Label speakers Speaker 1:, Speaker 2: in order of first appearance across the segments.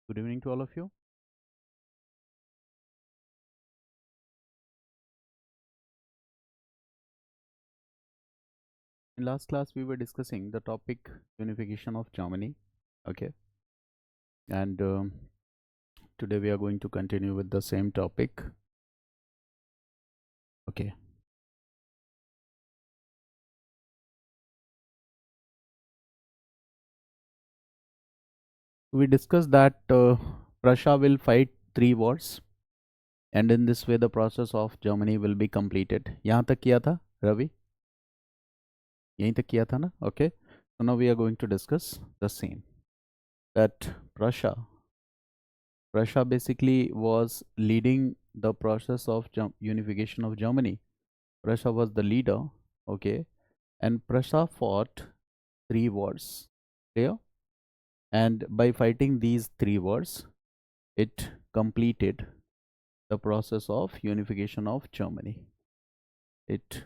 Speaker 1: Good evening to all of you. In last class, we were discussing the topic unification of Germany. Okay, and today we are going to continue with the same topic. Okay, we discussed that Prussia will fight 3 wars, and in this way, the process of Germany will be completed. यहाँ तक किया था रवि? यहीं तक किया था ना? Okay. So now we are going to discuss the same. That Prussia basically was leading the process of unification of Germany. Prussia was the leader, okay, and Prussia fought 3 wars, clear? And by fighting these 3 wars, it completed the process of unification of Germany. It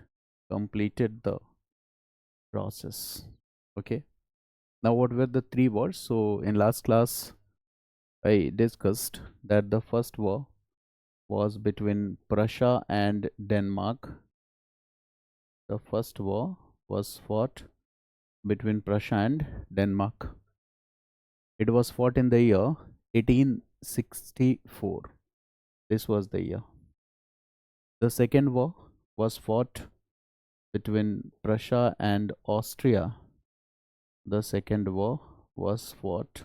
Speaker 1: completed the process, okay. Now, what were the 3 wars? So, in last class, I discussed that the first war was between Prussia and Denmark. The first war was fought between Prussia and Denmark. It was fought in the year 1864. This was the year. The second war was fought between Prussia and Austria. The second war was fought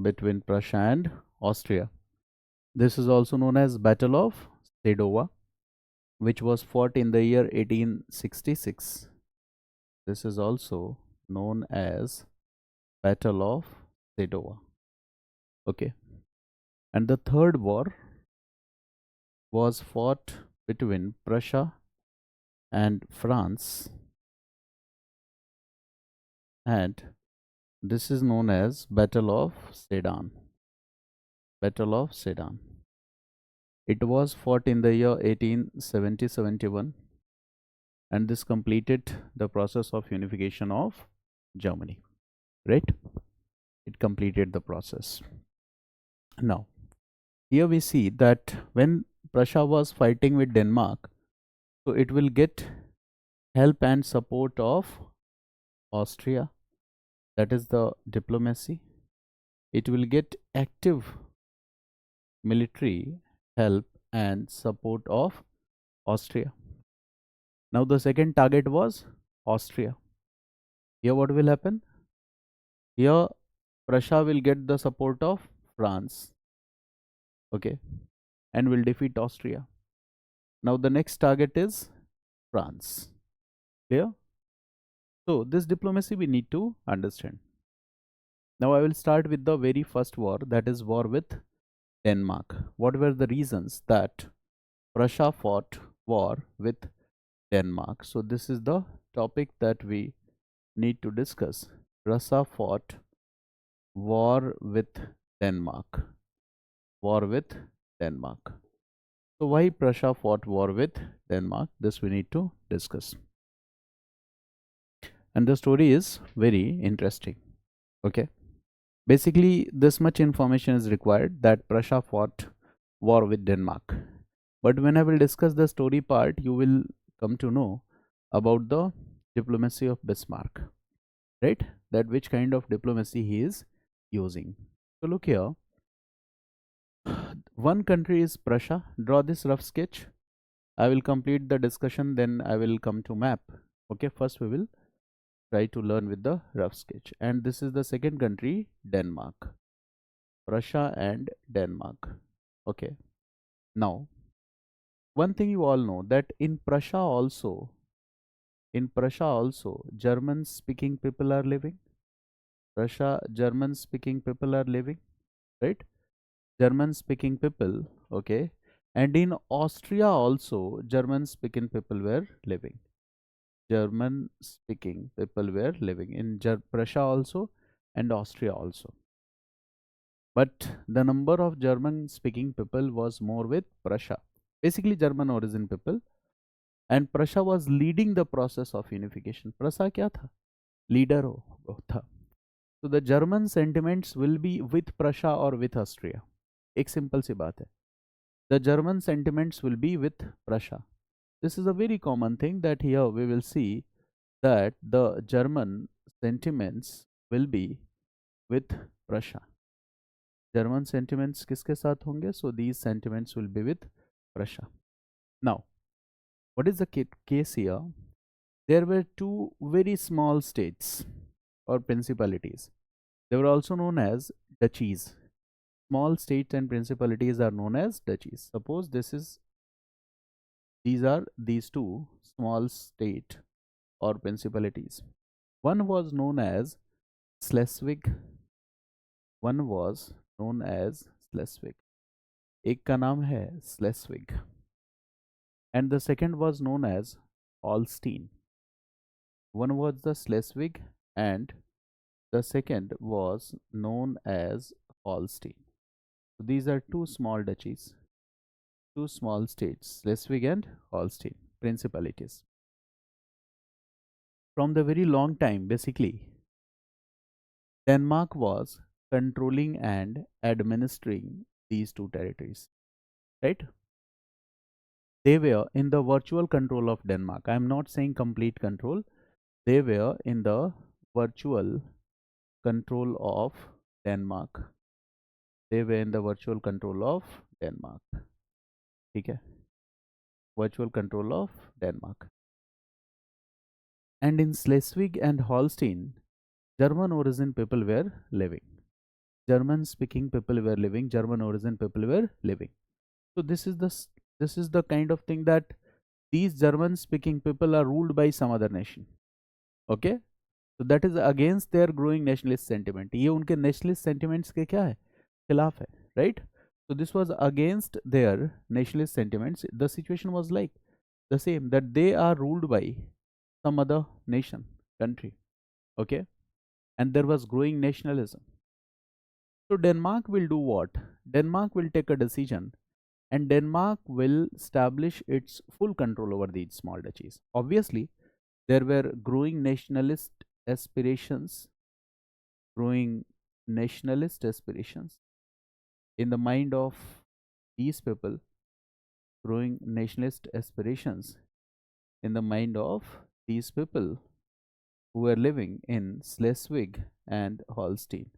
Speaker 1: between Prussia and Austria. This is also known as Battle of Sadowa, which was fought in the year 1866. This is also known as Battle of Sadowa. Okay. And the third war was fought between Prussia and France, and this is known as Battle of Sedan. Battle of Sedan. It was fought in the year 1870-71, and this completed the process of unification of Germany. Right? It completed the process. Now, here we see that when Prussia was fighting with Denmark, so it will get help and support of Austria, that is the diplomacy. It will get active military help and support of Austria. Now the second target was Austria. Here what will happen? Here Prussia will get the support of France, okay, and will defeat Austria. Now the next target is France. Clear? So this diplomacy we need to understand. Now I will start with the very first war, that is war with Denmark. What were the reasons that Prussia fought war with Denmark? So this is the topic that we need to discuss. Prussia fought war with Denmark. War with Denmark. So why Prussia fought war with Denmark? This we need to discuss. And the story is very interesting. Okay. Basically, this much information is required that Prussia fought war with Denmark. But when I will discuss the story part, you will come to know about the diplomacy of Bismarck, right? That which kind of diplomacy he is using. So look here. One country is Prussia. Draw this rough sketch. I will complete the discussion, then I will come to map. Okay, first we will try to learn with the rough sketch. And this is the second country, Denmark. Prussia and Denmark. Okay. Now, one thing you all know that in Prussia also, German speaking people are living. Prussia, German speaking people are living, right? German speaking people, okay. And in Austria also, German speaking people were living. German speaking people were living in Prussia also and Austria also. But the number of German speaking people was more with Prussia, basically German origin people, and Prussia was leading the process of unification. Prussia क्या था? Leader हो था. So the German sentiments will be with Prussia or with Austria. एक simple सी बात है. The German sentiments will be with Prussia. This is a very common thing that here we will see that the German sentiments will be with Prussia. German sentiments किसके साथ होंगे? So these sentiments will be with Prussia. Now, what is the case here? There were two very small states or principalities. They were also known as duchies. Small states and principalities are known as duchies. Suppose these are these two small state or principalities. One was known as Schleswig. One was known as Schleswig. एक का नाम है Schleswig. And the second was known as Holstein. One was the Schleswig and the second was known as Holstein. So these are two small duchies, two small states, Schleswig and Holstein, principalities. From the very long time, basically, Denmark was controlling and administering these two territories, right? They were in the virtual control of Denmark. I am not saying complete control. They were in the virtual control of Denmark. They were in the virtual control of Denmark. ठीक है? Virtual control of Denmark. And in Schleswig and Holstein, German origin people were living. German speaking people were living. German origin people were living. So this is the kind of thing that these German speaking people are ruled by some other nation. Okay? So that is against their growing nationalist sentiment. ये उनके nationalist sentiments के क्या है? खिलाफ है, right? So this was against their nationalist sentiments. The situation was like the same, that they are ruled by some other nation, country. Okay? And there was growing nationalism. So Denmark will do what? Denmark will take a decision and Denmark will establish its full control over these small duchies. Obviously, there were growing nationalist aspirations in the mind of these people, growing nationalist aspirations in the mind of these people who were living in Schleswig and Holstein.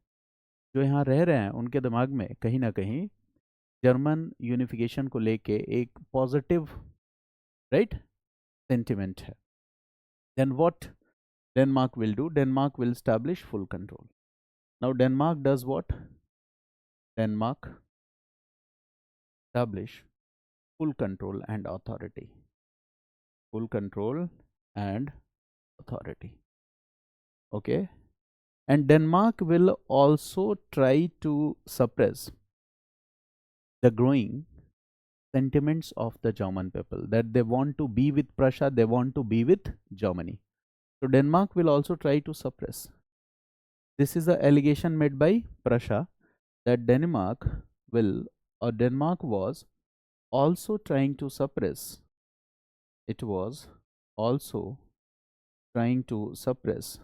Speaker 1: जो यहाँ रह रहे हैं उनके दिमाग में कहीं ना कहीं जर्मन यूनिफिकेशन को लेके एक पॉजिटिव सेंटिमेंट है. Then what Denmark will do? Denmark will establish full control. Now Denmark does what? Denmark establish full control and authority. Full control and authority. Okay? And Denmark will also try to suppress the growing sentiments of the German people, that they want to be with Prussia, they want to be with Germany. So Denmark will also try to suppress. This is the allegation made by Prussia, that Denmark was also trying to suppress. It was also trying to suppress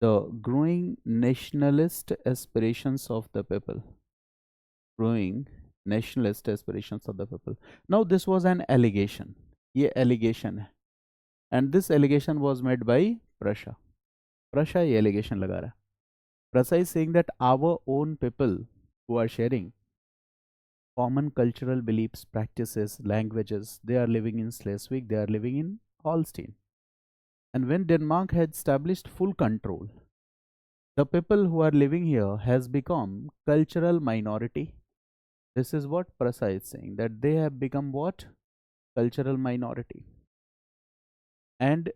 Speaker 1: the growing nationalist aspirations of the people. Growing nationalist aspirations of the people. Now this was an allegation. ये allegation है. And this allegation was made by Prussia. Prussia ये allegation लगा रहा है. Prussia is saying that our own people who are sharing common cultural beliefs, practices, languages, they are living in Schleswig, they are living in Holstein. And when Denmark had established full control, the people who are living here has become cultural minority. This is what Prussia is saying, that they have become what? Cultural minority. And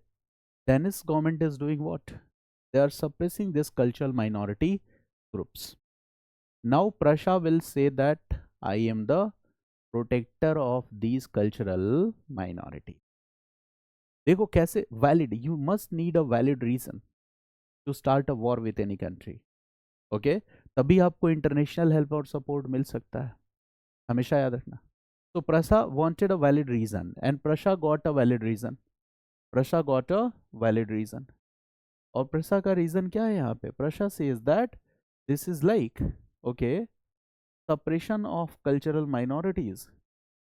Speaker 1: Danish government is doing what? They are suppressing this cultural minority groups. Now Prussia will say that I am the protector of these cultural minority. देखो कैसे valid, you must need a valid reason to start a war with any country. Okay? तभी आपको international help और support मिल सकता है. हमेशा याद रखना. So Prussia wanted a valid reason and Prussia got a valid reason. Prussia got a valid reason. और Prussia का रीजन क्या है यहाँ पे? Prussia says that this is like okay suppression of cultural minorities,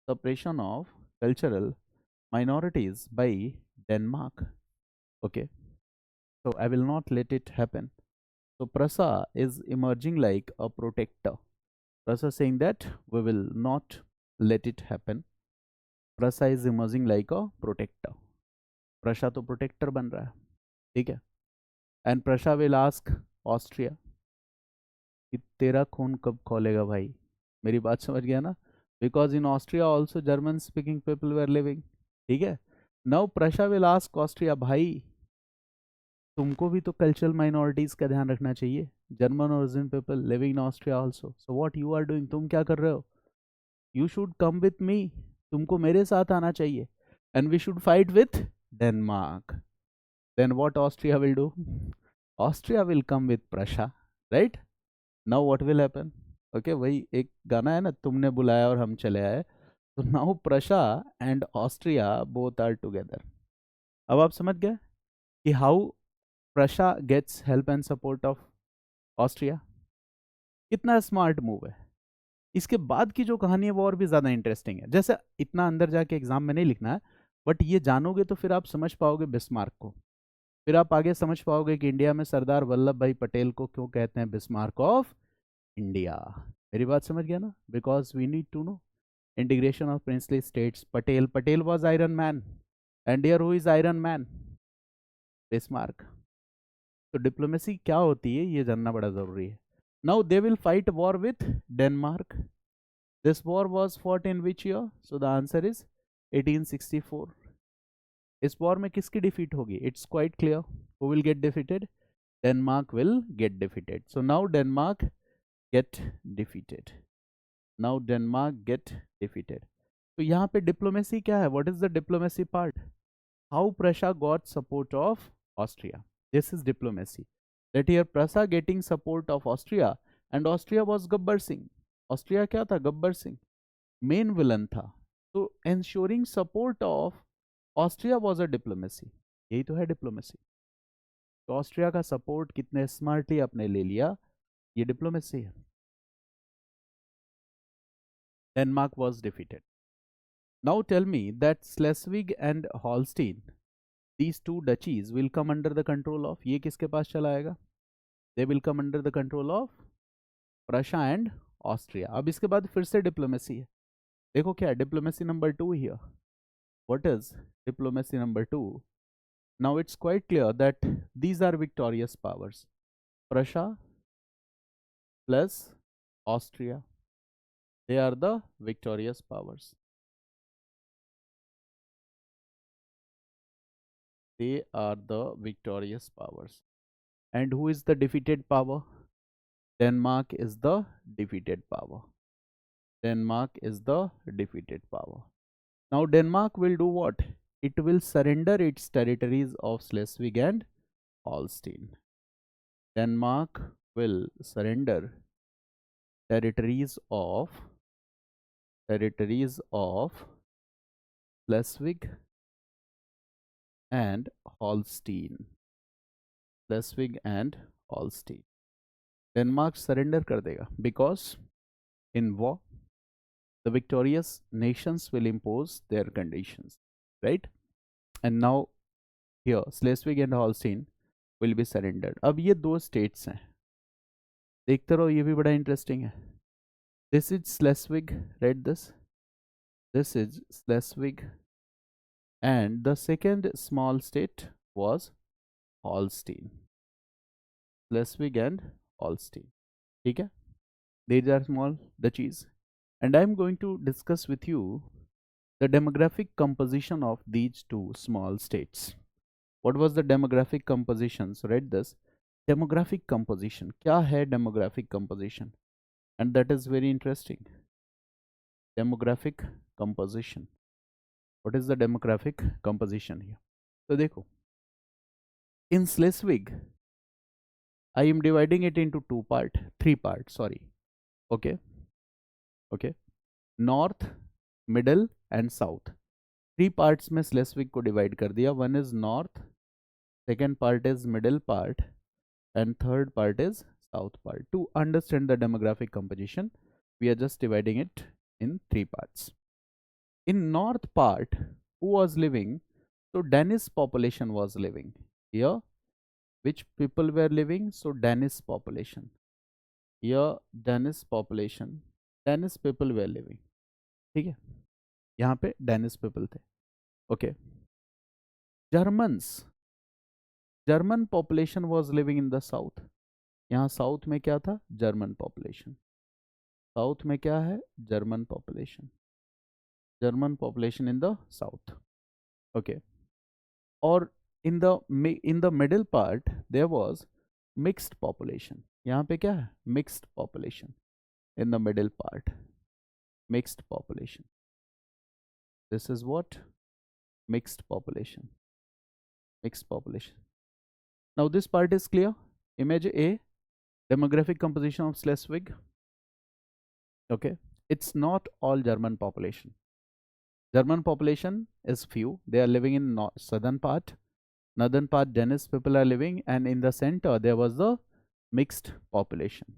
Speaker 1: suppression of cultural minorities by Denmark. Okay, so I will not let it happen. So Prasa is emerging like a protector. Prasa saying that we will not let it happen. Prasa is emerging like a protector. Prasha तो protector बन रहा है, ठीक है. And Prasha will ask Austria कि तेरा खून कब खोलेगा भाई. मेरी बात समझ गया ना? Because in Austria also German speaking people were living. ठीक है. Now Prussia will ask Austria, भाई तुमको भी तो कल्चरल माइनॉरिटीज का ध्यान रखना चाहिए. German origin people living in Austria also. So what you are doing? तुम क्या कर रहे हो? You should come with me. तुमको मेरे साथ आना चाहिए. And we should fight with Denmark. Then what Austria will do? Austria will come with Prussia, right? Now what will happen? Okay, वही एक गाना है ना, तुमने बुलाया और हम चले आए. तो now Prussia and Austria both are together. अब आप समझ गए कि how Prussia gets help and support of Austria. कितना स्मार्ट मूव है. इसके बाद की जो कहानी है वो और भी ज्यादा इंटरेस्टिंग है. जैसे इतना अंदर जाके एग्जाम में नहीं लिखना है, बट ये जानोगे तो फिर आप समझ पाओगे बिस्मार्क को. फिर आप आगे समझ पाओगे कि इंडिया में सरदार वल्लभ भाई पटेल को क्यों कहते हैं बिस्मार्क ऑफ इंडिया. मेरी बात समझ गया ना? Because we need to know integration of princely states. Patel was iron man. And here who is iron man? Bismarck. तो डिप्लोमेसी क्या होती है ये जानना बड़ा जरूरी है. Now they will fight war with Denmark. This war was fought in which year? So the answer is 1864. इस वॉर में किसकी डिफीट होगी? It's quite clear. Who will get defeated? Denmark will get defeated. So now Denmark get defeated. Now Denmark get defeated. तो यहाँ पे diplomacy क्या है? What is the diplomacy part? How Prussia got support of Austria. This is diplomacy. That here Prussia getting support of Austria, and Austria was Gabbar Singh. Austria क्या था? Gabbar Singh main villain था. तो ensuring support of Austria was a diplomacy. यही तो है diplomacy. तो Austria का support कितने स्मार्टली आपने ले लिया, ये डिप्लोमेसी है. Denmark was defeated. Now tell me that Schleswig and Holstein, these two duchies will come under the control of, ये किसके पास चला आएगा? They will come under the control of Prussia and Austria. अब इसके बाद फिर से डिप्लोमेसी है. देखो क्या है diplomacy number 2 here. What is diplomacy number 2? Now it's quite clear that these are victorious powers. Prussia plus Austria, they are the victorious powers. They are the victorious powers. And who is the defeated power? Denmark is the defeated power. Denmark is the defeated power. Now Denmark will do what? It will surrender its territories of Schleswig and Holstein. Denmark will surrender territories of Schleswig and Holstein. Schleswig and Holstein. Denmark surrender कर देगा because in war the victorious nations will impose their conditions, right? And now here Schleswig and Holstein will be surrendered. अब ये दो states हैं, देखते रहो, ये भी बड़ा इंटरेस्टिंग है. This is Schleswig, read this. This is Schleswig, and the second small state was Holstein. Schleswig and Holstein. ठीक है? These are small duchies, and I am going to discuss with you the demographic composition of these two small states. What was the demographic composition? So read this. Demographic composition. क्या है demographic composition? And that is very interesting. Demographic composition. What is the demographic composition here? So देखो, in Schleswig, I am dividing it into three parts. Sorry. Okay. Okay. North, middle, and south. 3 parts में Schleswig को divide कर दिया. One is north, second part is middle part, and third part is south part. To understand the demographic composition, we are just dividing it in three parts. In north part, who was living? So Danish population was living here. Which people were living? So Danish population. Here Danish population, Danish people were living. ठीक है, यहाँ पे Danish people थे. Okay. Germans, German population was living in the south. यहाँ south में क्या था? German population. South में क्या है? German population. German population in the south. Okay. और in the middle part there was mixed population. यहाँ पे क्या है? Mixed population in the middle part. Mixed population. This is what? Mixed population. Mixed population. Now this part is clear. Image A, demographic composition of Schleswig. Okay, it's not all German population. German population is few. They are living in southern part. Northern part Danish people are living, and in the center there was the mixed population.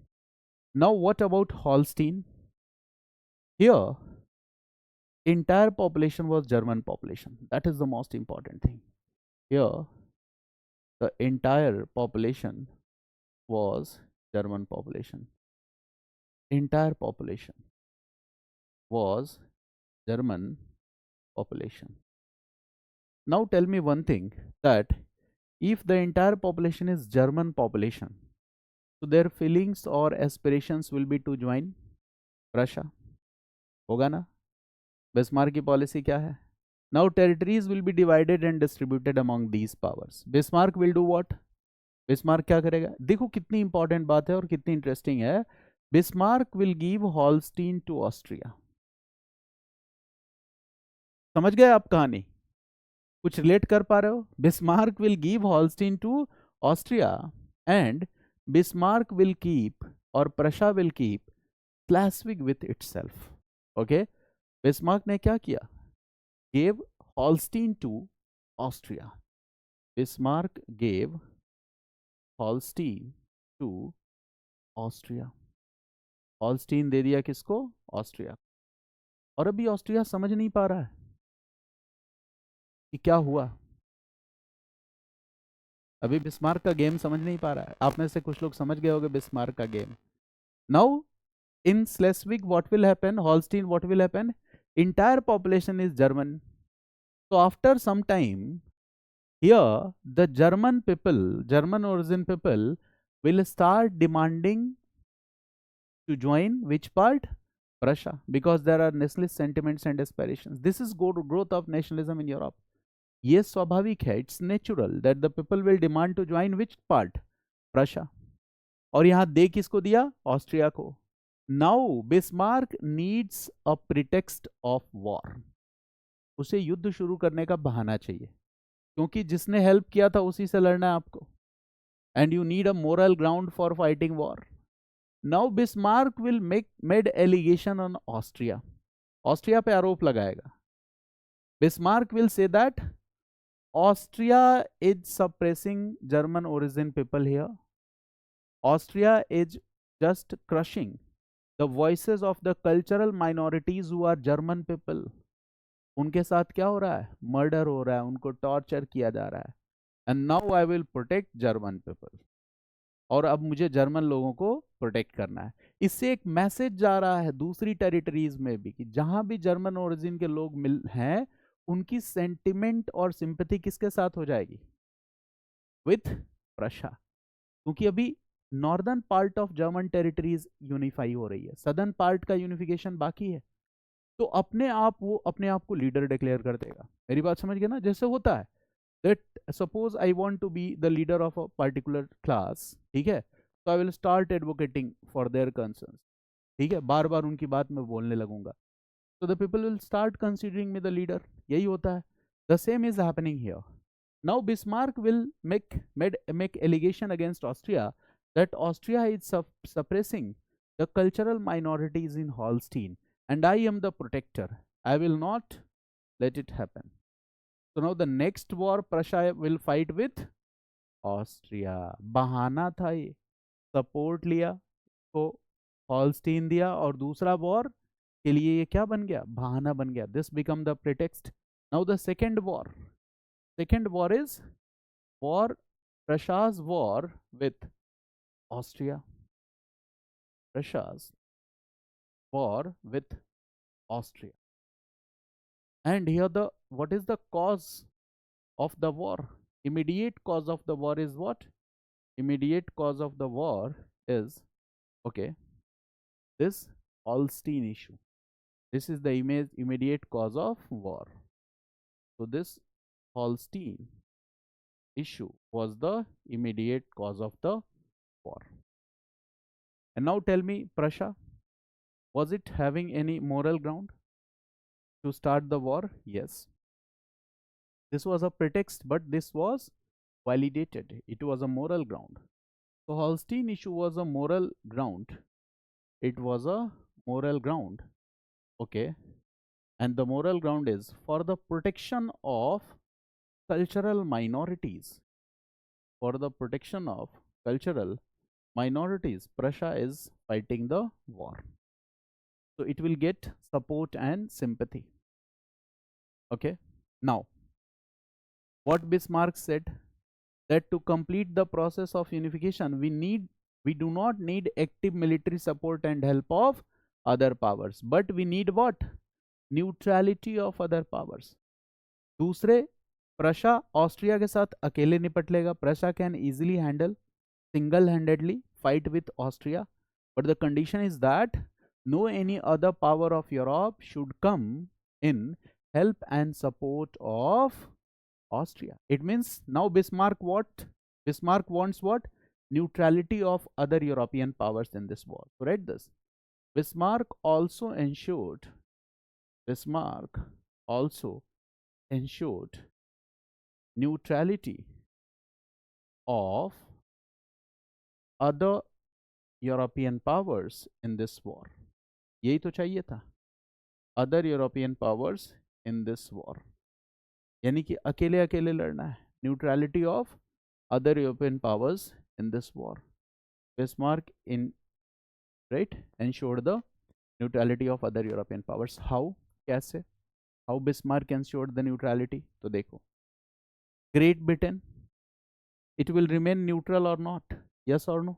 Speaker 1: Now what about Holstein? Here, entire population was German population. That is the most important thing. Here, the entire population was German population. Entire population was German population. Now tell me one thing, that if the entire population is German population, so their feelings or aspirations will be to join Russia. होगा ना? Bismarck की policy क्या है? Now territories will be divided and distributed among these powers. Bismarck will do what? Bismarck क्या करेगा? देखो कितनी important बात है और कितनी इंटरेस्टिंग है. Bismarck will give Holstein to Austria. समझ गए आप कहानी? कुछ रिलेट कर पा रहे हो? Bismarck will give Holstein to Austria, and Bismarck will keep, or Prussia will keep, Schleswig with itself. Okay? Bismarck ने क्या किया? Gave Holstein to Austria. Bismarck gave Holstein to Austria. Holstein दे दिया किसको? ऑस्ट्रिया. और अभी ऑस्ट्रिया समझ नहीं पा रहा है कि क्या हुआ. अभी बिस्मार्क का गेम समझ नहीं पा रहा है. आप में से कुछ लोग समझ गए होंगे बिस्मार्क का game. Now in Schleswig what will happen? Holstein what will happen? Entire population is German. So after some time, here the German people, German origin people, will start demanding to join which part? Prussia, because there are nationalist sentiments and aspirations. This is growth of nationalism in Europe. ये स्वाभाविक है. It's natural that the people will demand to join which part? Prussia. और यहाँ दे किसको दिया? Austria को. Now Bismarck needs a pretext of war. उसे युद्ध शुरू करने का बहाना चाहिए, क्योंकि जिसने हेल्प किया था उसी से लड़ना है आपको. And you need a moral ground for fighting war. Now Bismarck will made allegation on Austria. Austria पे आरोप लगाएगा. Bismarck will say that Austria is suppressing German origin people here. Austria is just crushing the voices of the cultural minorities who are German people. उनके साथ क्या हो रहा है? Murder हो रहा है, उनको टॉर्चर किया जा रहा है. And now I will protect German people. और अब मुझे जर्मन लोगों को प्रोटेक्ट करना है. इससे एक मैसेज जा रहा है दूसरी टेरिटरीज में भी कि जहां भी जर्मन ओरिजिन के लोग मिल हैं, उनकी सेंटिमेंट और सिंपैथी किसके साथ हो जाएगी? With Prussia. क्योंकि अभी northern part of German territories unify हो रही है, सदर्न पार्ट का यूनिफिकेशन बाकी है. तो अपने आप वो अपने आप को लीडर डिक्लेयर कर देगा. मेरी बात समझ गए ना? जैसे होता है that suppose I want to be the leader of a particular class. ठीक है, तो I will start advocating for their concerns. ठीक है, बार बार उनकी बात में बोलने लगूंगा. So the people will start considering me the leader. यही होता है. The same is happening here. Now Bismarck will make allegation against Austria that Austria is suppressing the cultural minorities in Holstein, and I am the protector. I will not let it happen. So now the next war Prussia will fight with Austria. बहाना था ये, support लिया को, Holstein दिया, और दूसरा war के लिए ये क्या बन गया, बहाना बन गया. This become the pretext. Now the second war is war, Russia's war with Austria. Russia's war with Austria. And here the what is the cause of the war? Immediate cause of the war is what? Immediate cause of the war is, okay, this Holstein issue. This is the immediate cause of war. So this Holstein issue was the immediate cause of the war. And now tell me, Prussia, was it having any moral ground to start the war? Yes. This was a pretext, but this was validated. It was a moral ground. So Holstein issue was a moral ground. It was a moral ground. Okay. And the moral ground is for the protection of cultural minorities. For the protection of cultural minorities, Prussia is fighting the war. So it will get support and sympathy. Okay. Now, what Bismarck said, that to complete the process of unification, we do not need active military support and help of other powers, but we need what? Neutrality of other powers. दूसरे, Prussia Austria के साथ अकेले निपट लेगा. Prussia can easily handle single-handedly fight with Austria, but the condition is that no any other power of Europe should come in help and support of Austria. It means now Bismarck what? Bismarck wants what? Neutrality of other European powers in this war. So write this. Bismarck also ensured neutrality of other European powers in this war. यही तो चाहिए था. Other European powers in this war. यानी कि अकेले अकेले लड़ना है. Neutrality of other European powers in this war. Bismarck ensured the neutrality of other European powers. How? कैसे? How Bismarck ensured the neutrality? तो देखो. Great Britain, it will remain neutral or not? Yes or no?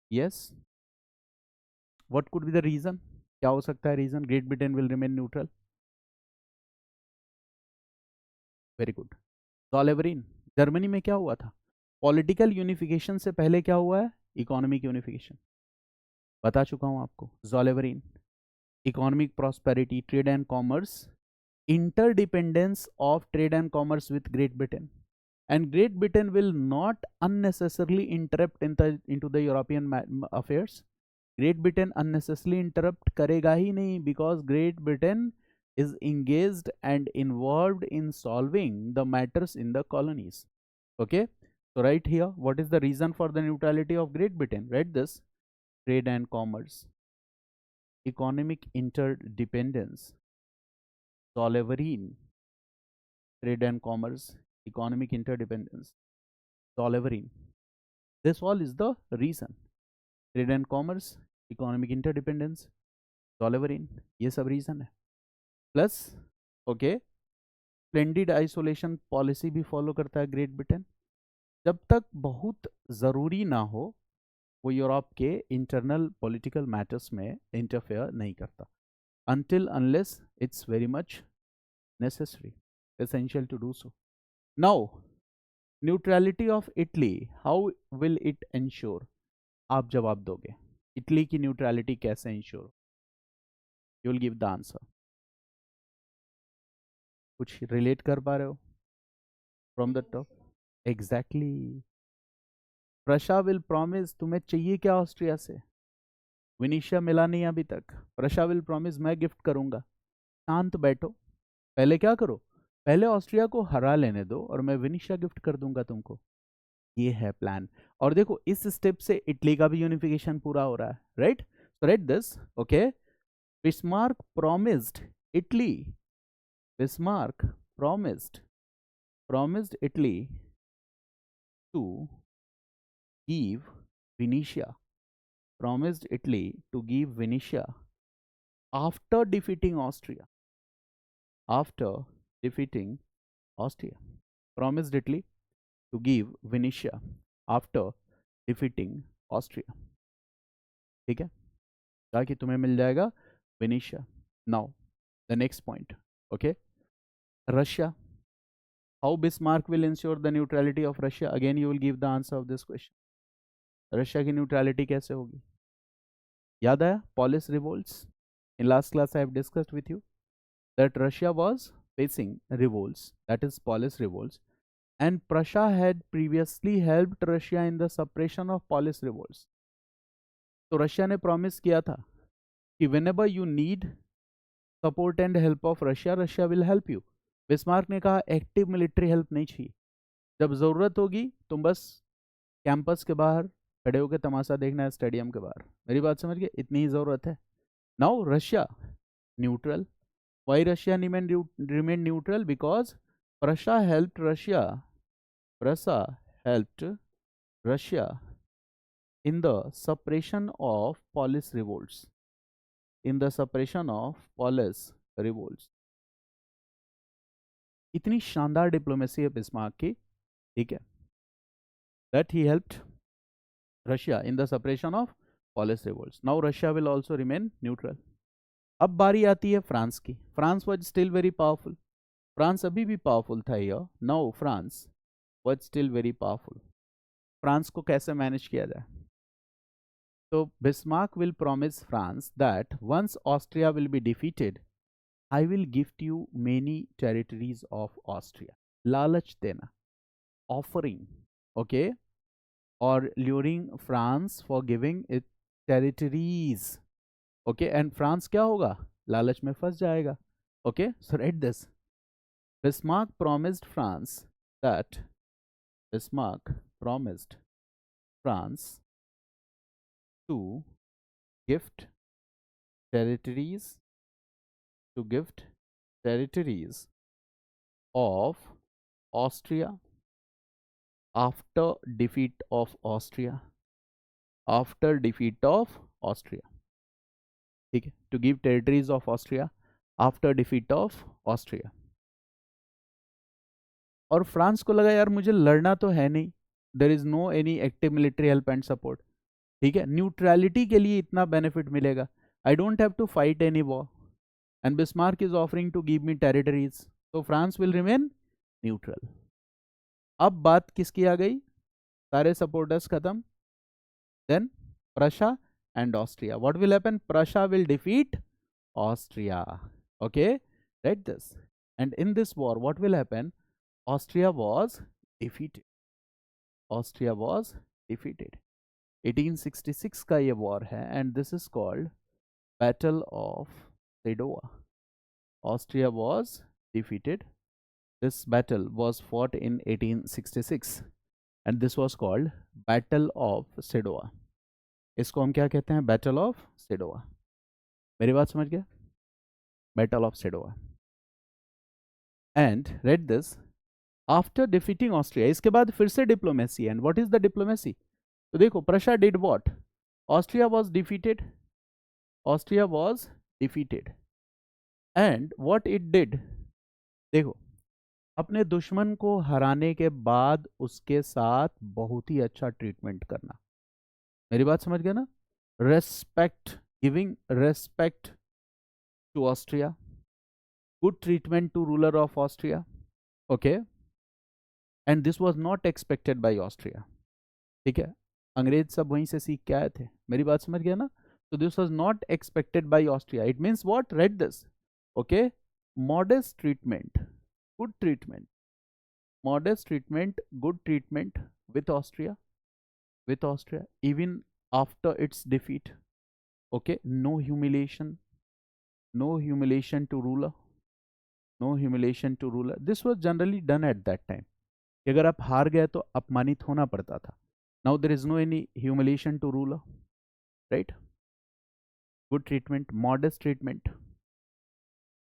Speaker 1: Yes. What could be the reason? क्या हो सकता है reason? Great Britain will remain neutral. Very good. Zollverein, Germany में क्या हुआ था? पॉलिटिकल यूनिफिकेशन से पहले क्या हुआ है? Economic unification. बता चुका हूं आपको. Zollverein, economic prosperity, trade and commerce, interdependence of trade and commerce with Great Britain, and Great Britain will not unnecessarily interrupt into the European affairs. Great Britain unnecessarily interrupt करेगा ही नहीं, because Great Britain is engaged and involved in solving the matters in the colonies. Okay, so right here, what is the reason for the neutrality of Great Britain? Write this. Trade and commerce, economic interdependence, sovereign, trade and commerce, economic interdependence, sovereign. This all is the reason. Trade and commerce, economic interdependence, sovereign, ये सब reason है. Plus, okay, splendid isolation policy भी follow करता है great Britain. जब तक बहुत ज़रूरी ना हो, वो यूरोप के इंटरनल पॉलिटिकल मैटर्स में इंटरफेयर नहीं करता. Until unless it's very much necessary, essential to do so. Now, neutrality of Italy, how will it ensure? आप जवाब दोगे. इटली की न्यूट्रलिटी कैसे ensure? You will give the answer. कुछ रिलेट कर पा रहे हो from the top? Exactly. Prussia will promise. तुम्हें चाहिए क्या ऑस्ट्रिया से? विनीशिया मिला नहीं अभी तक. प्रशा विल प्रॉमिस, मैं गिफ्ट करूंगा. शांत बैठो, पहले क्या करो, पहले ऑस्ट्रिया को हरा लेने दो और मैं विनीशिया गिफ्ट कर दूंगा तुमको. ये है प्लान. और देखो, इस स्टेप से इटली का भी यूनिफिकेशन पूरा हो रहा है. Right? So write this. Okay, Bismarck promised Italy. Bismarck promised promised Italy to give Venetia, promised Italy to give Venetia after defeating Austria, after defeating Austria, promised Italy to give Venetia after defeating Austria. ठीक है, ताकि तुम्हें मिल जाएगा Venetia. Now, the next point, okay, Russia. How Bismarck will ensure the neutrality of Russia? Again, you will give the answer of this question. Russia की neutrality कैसे होगी? याद आया? Polish revolts. In last class, I have discussed with you that Russia was facing revolts, that is Polish revolts, and Prussia had previously helped Russia in the suppression of Polish revolts. तो Russia ने promise किया था कि whenever you need support and help of Russia, Russia will help you. Bismarck ने कहा active military help नहीं चाहिए, जब ज़रूरत होगी तुम बस कैंपस के बाहर खड़े होकर तमाशा देखना है, स्टेडियम के बाहर. मेरी बात समझ गए? इतनी ही ज़रूरत है. Now Russia neutral. Why Russia remained neutral? Because Prussia helped Russia. Prussia helped Russia in the suppression of Polish revolts. In the suppression of Polish revolts. इतनी शानदार डिप्लोमेसी है बिस्मार्क की, ठीक है, that he helped Russia in the suppression of Polish revolts. Now Russia will also remain neutral. अब बारी आती है फ्रांस की. France was still very powerful. France अभी भी पावरफुल था यार. Now France was still very powerful. France को कैसे मैनेज किया जाए? तो Bismarck will promise France that once Austria will be defeated, I will gift you many territories of Austria. लालच देना, ऑफरिंग, ओके, और luring France for giving it territories. Okay, and France क्या होगा? लालच में फंस जाएगा. Okay, so write this. Bismarck promised France that Bismarck promised France to gift territories of Austria after defeat of Austria. After defeat of Austria. ठीक है, to give territories of Austria after defeat of Austria. और France को लगा यार मुझे लड़ना तो है नहीं, there is no any active military help and support, ठीक है, न्यूट्रलिटी के लिए इतना बेनिफिट मिलेगा, I don't have to fight any war, and Bismarck is offering to give me territories, तो फ्रांस विल रिमेन न्यूट्रल. अब बात किसकी आ गई? सारे सपोर्टर्स खत्म. Then Prussia and Austria. What will happen? Prussia will defeat Austria. Okay, right this. And in this war what will happen? Austria was defeated. Austria was defeated. 1866 का ये war है, and this is called Battle of Sadowa. Austria was defeated. This battle was fought in 1866, and this was called Battle of Sadowa. इसको हम क्या कहते हैं? Battle of Sadowa. मेरी बात समझ गया? Battle of Sadowa. And read this. After defeating Austria, इसके बाद फिर से diplomacy. And what is the diplomacy? तो देखो, Prussia did what? Austria was defeated. Austria was defeated and what it did? देखो, अपने दुश्मन को हराने के बाद उसके साथ बहुत ही अच्छा ट्रीटमेंट करना. मेरी बात समझ गए ना? Respect, giving respect to Austria, good treatment to ruler of Austria. Okay, and this was not expected by Austria. ठीक है, अंग्रेज सब वहीं से सीख के आए थे. मेरी बात समझ गया ना? So this was not expected by Austria. It means what? Read this. Okay, modest treatment, good treatment, modest treatment, good treatment with Austria, even after its defeat. Okay, no humiliation, no humiliation to ruler, no humiliation to ruler. This was generally done at that time. अगर आप हार गए तो अपमानित होना पड़ता था. Now there is no any humiliation to ruler, right? Good treatment, modest treatment,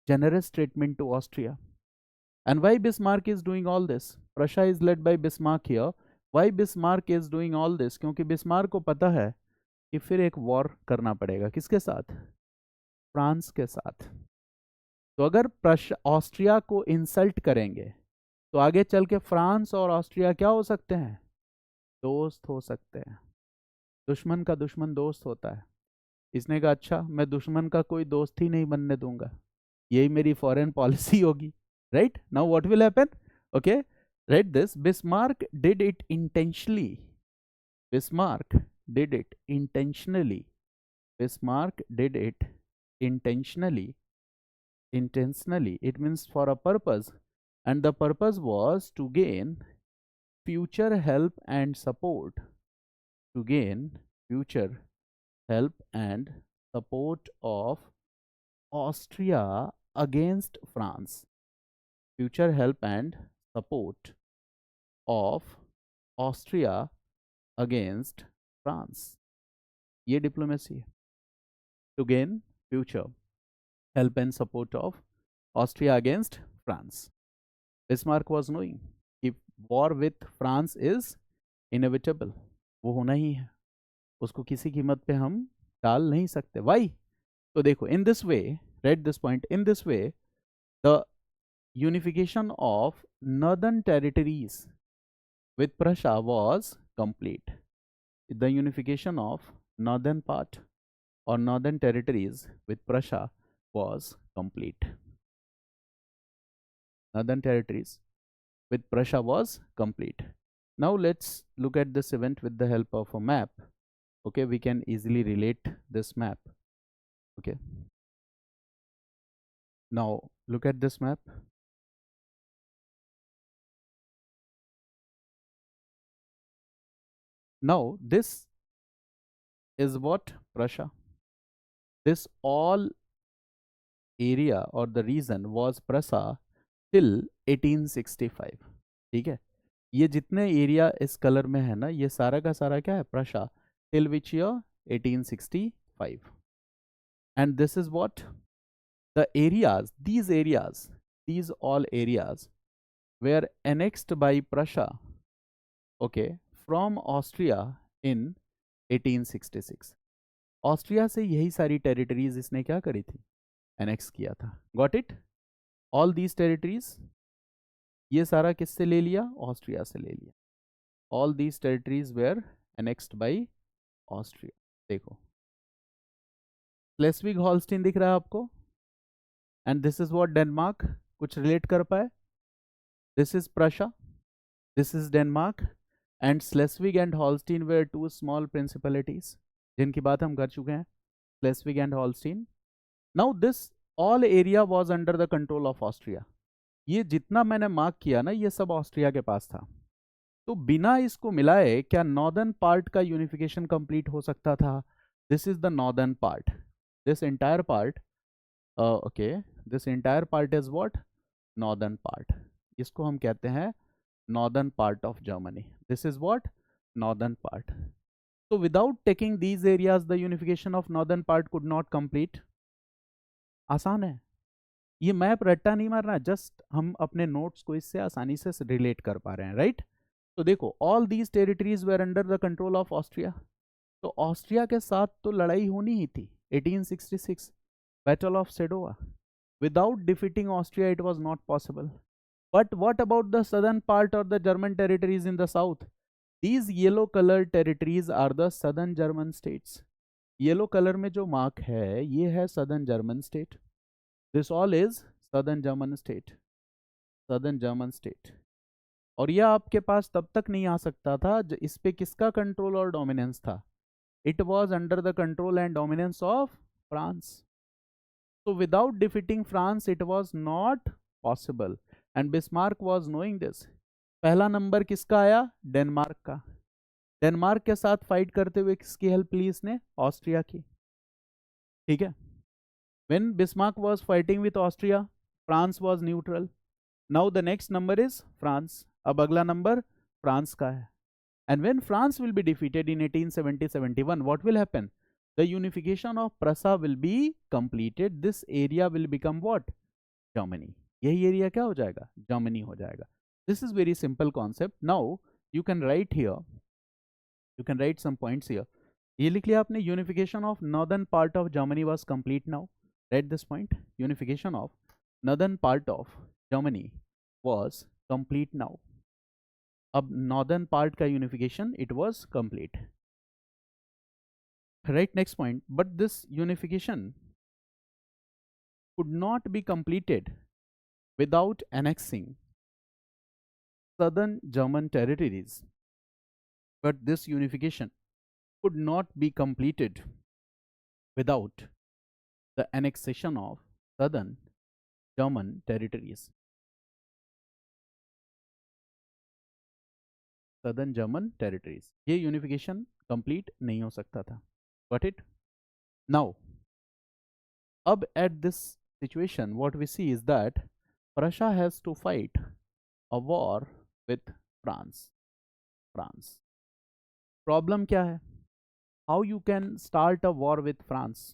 Speaker 1: generous treatment to Austria. And why Bismarck is doing all this? Prussia is led by Bismarck here. Why Bismarck is doing all this? क्योंकि Bismarck को पता है कि फिर एक war करना पड़ेगा, किसके साथ? फ्रांस के साथ। तो अगर ऑस्ट्रिया को इंसल्ट करेंगे तो आगे चल के फ्रांस और ऑस्ट्रिया क्या हो सकते हैं? दोस्त हो सकते हैं। दुश्मन का दुश्मन दोस्त होता है। इसने कहा अच्छा, मैं दुश्मन का कोई दोस्त ही नहीं बनने दूंगा, यही मेरी फॉरेन पॉलिसी होगी। Right now what will happen? Okay, right this, Bismarck did it intentionally, Bismarck did it intentionally, Bismarck did it intentionally, intentionally, it means for a purpose, and the purpose was to gain future help and support, to gain future help and support of Austria against France, future help and support of Austria against France, ये diplomacy है। To gain future help and support of Austria against France. Bismarck was knowing if war with France is inevitable, वो होना ही है, उसको किसी कीमत पे हम टाल नहीं सकते। Why? तो देखो, in this way, read this point, in this way the unification of northern territories with Prussia was complete. The unification of northern part or northern territories with Prussia was complete. Northern territories with Prussia was complete. Now let's look at this event with the help of a map. Okay, we can easily relate this map. Okay, now look at this map. Now this is what? Prussia. This all area or the region was Prussia till 1865. ठीक है, ये जितने area इस colour में है ना, ये सारा का सारा क्या है? Prussia till which year? 1865. And this is what the areas, these all areas were annexed by Prussia, okay, from Austria in 1866. Austria से यही सारी टेरिटरीज इसने क्या करी थी? एनेक्स किया था। Got it? All these territories, ये सारा किससे ले लिया? ऑस्ट्रिया से ले लिया। All these territories were annexed by Austria. देखो, स्लेस्विग हॉल्स्टीन दिख रहा है आपको, and this is what Denmark, कुछ रिलेट कर पाए? This is Prussia, this is Denmark, and Schleswig and Holstein were two small principalities जिनकी बात हम कर चुके हैं, Schleswig and Holstein. Now this all area was under the control of Austria. ये जितना मैंने मार्क किया ना, ये सब ऑस्ट्रिया के पास था। तो बिना इसको मिलाए क्या नॉर्दर्न पार्ट का यूनिफिकेशन कंप्लीट हो सकता था? This is the northern part, this entire part, okay, this entire part is what? Northern part. इसको हम कहते हैं northern part of Germany. This is what? Northern part. So without taking these areas, the unification of northern part could not complete. आसान है, ये map रट्टा नहीं मारना, जस्ट हम अपने नोट्स को इससे आसानी से रिलेट कर पा रहे हैं, राइट? तो देखो, all these territories were under the control of Austria. तो ऑस्ट्रिया के साथ तो लड़ाई होनी ही थी। 1866 battle of Sadowa, without defeating Austria it was not possible. But what about the southern part और the German territories in the south? These yellow colored territories are the southern German states. Yellow color में जो mark है, ये है southern German state. This all is southern German state. Southern German state. और यह आपके पास तब तक नहीं आ सकता था इस पे किसका कंट्रोल और डोमिनेंस था? It was under the control and dominance of France. So without defeating France, it was not possible. And Bismarck was knowing this. पहला नंबर किसका आया? डेनमार्क का। डेनमार्क के साथ फाइट करते हुए किसकी हेल्प ली इसने? ऑस्ट्रिया की। ठीक है, when Bismarck was fighting with Austria, France was neutral. Now the next number is France. अब अगला नंबर फ्रांस का है। And when France will be defeated in 1870-71, what will happen? The unification of Prussia will be completed. This area will become what? Germany. यही एरिया क्या हो जाएगा, जर्मनी हो जाएगा. This is very simple concept. Now you can write here, you can right some points here. ये लिख लिया आपने, unification of northern part of Germany was complete now. Right this point, unification of northern part of Germany was complete now. अब northern part का unification it was complete. Right, next point. But this unification could not be completed without annexing southern German territories. But this unification could not be completed without the annexation of southern German territories. Southern German territories. ये unification complete नहीं हो सकता था. Got it? Now, अब at this situation, what we see is that Prussia has to fight a war with France. France. Problem क्या है? How you can start a war with France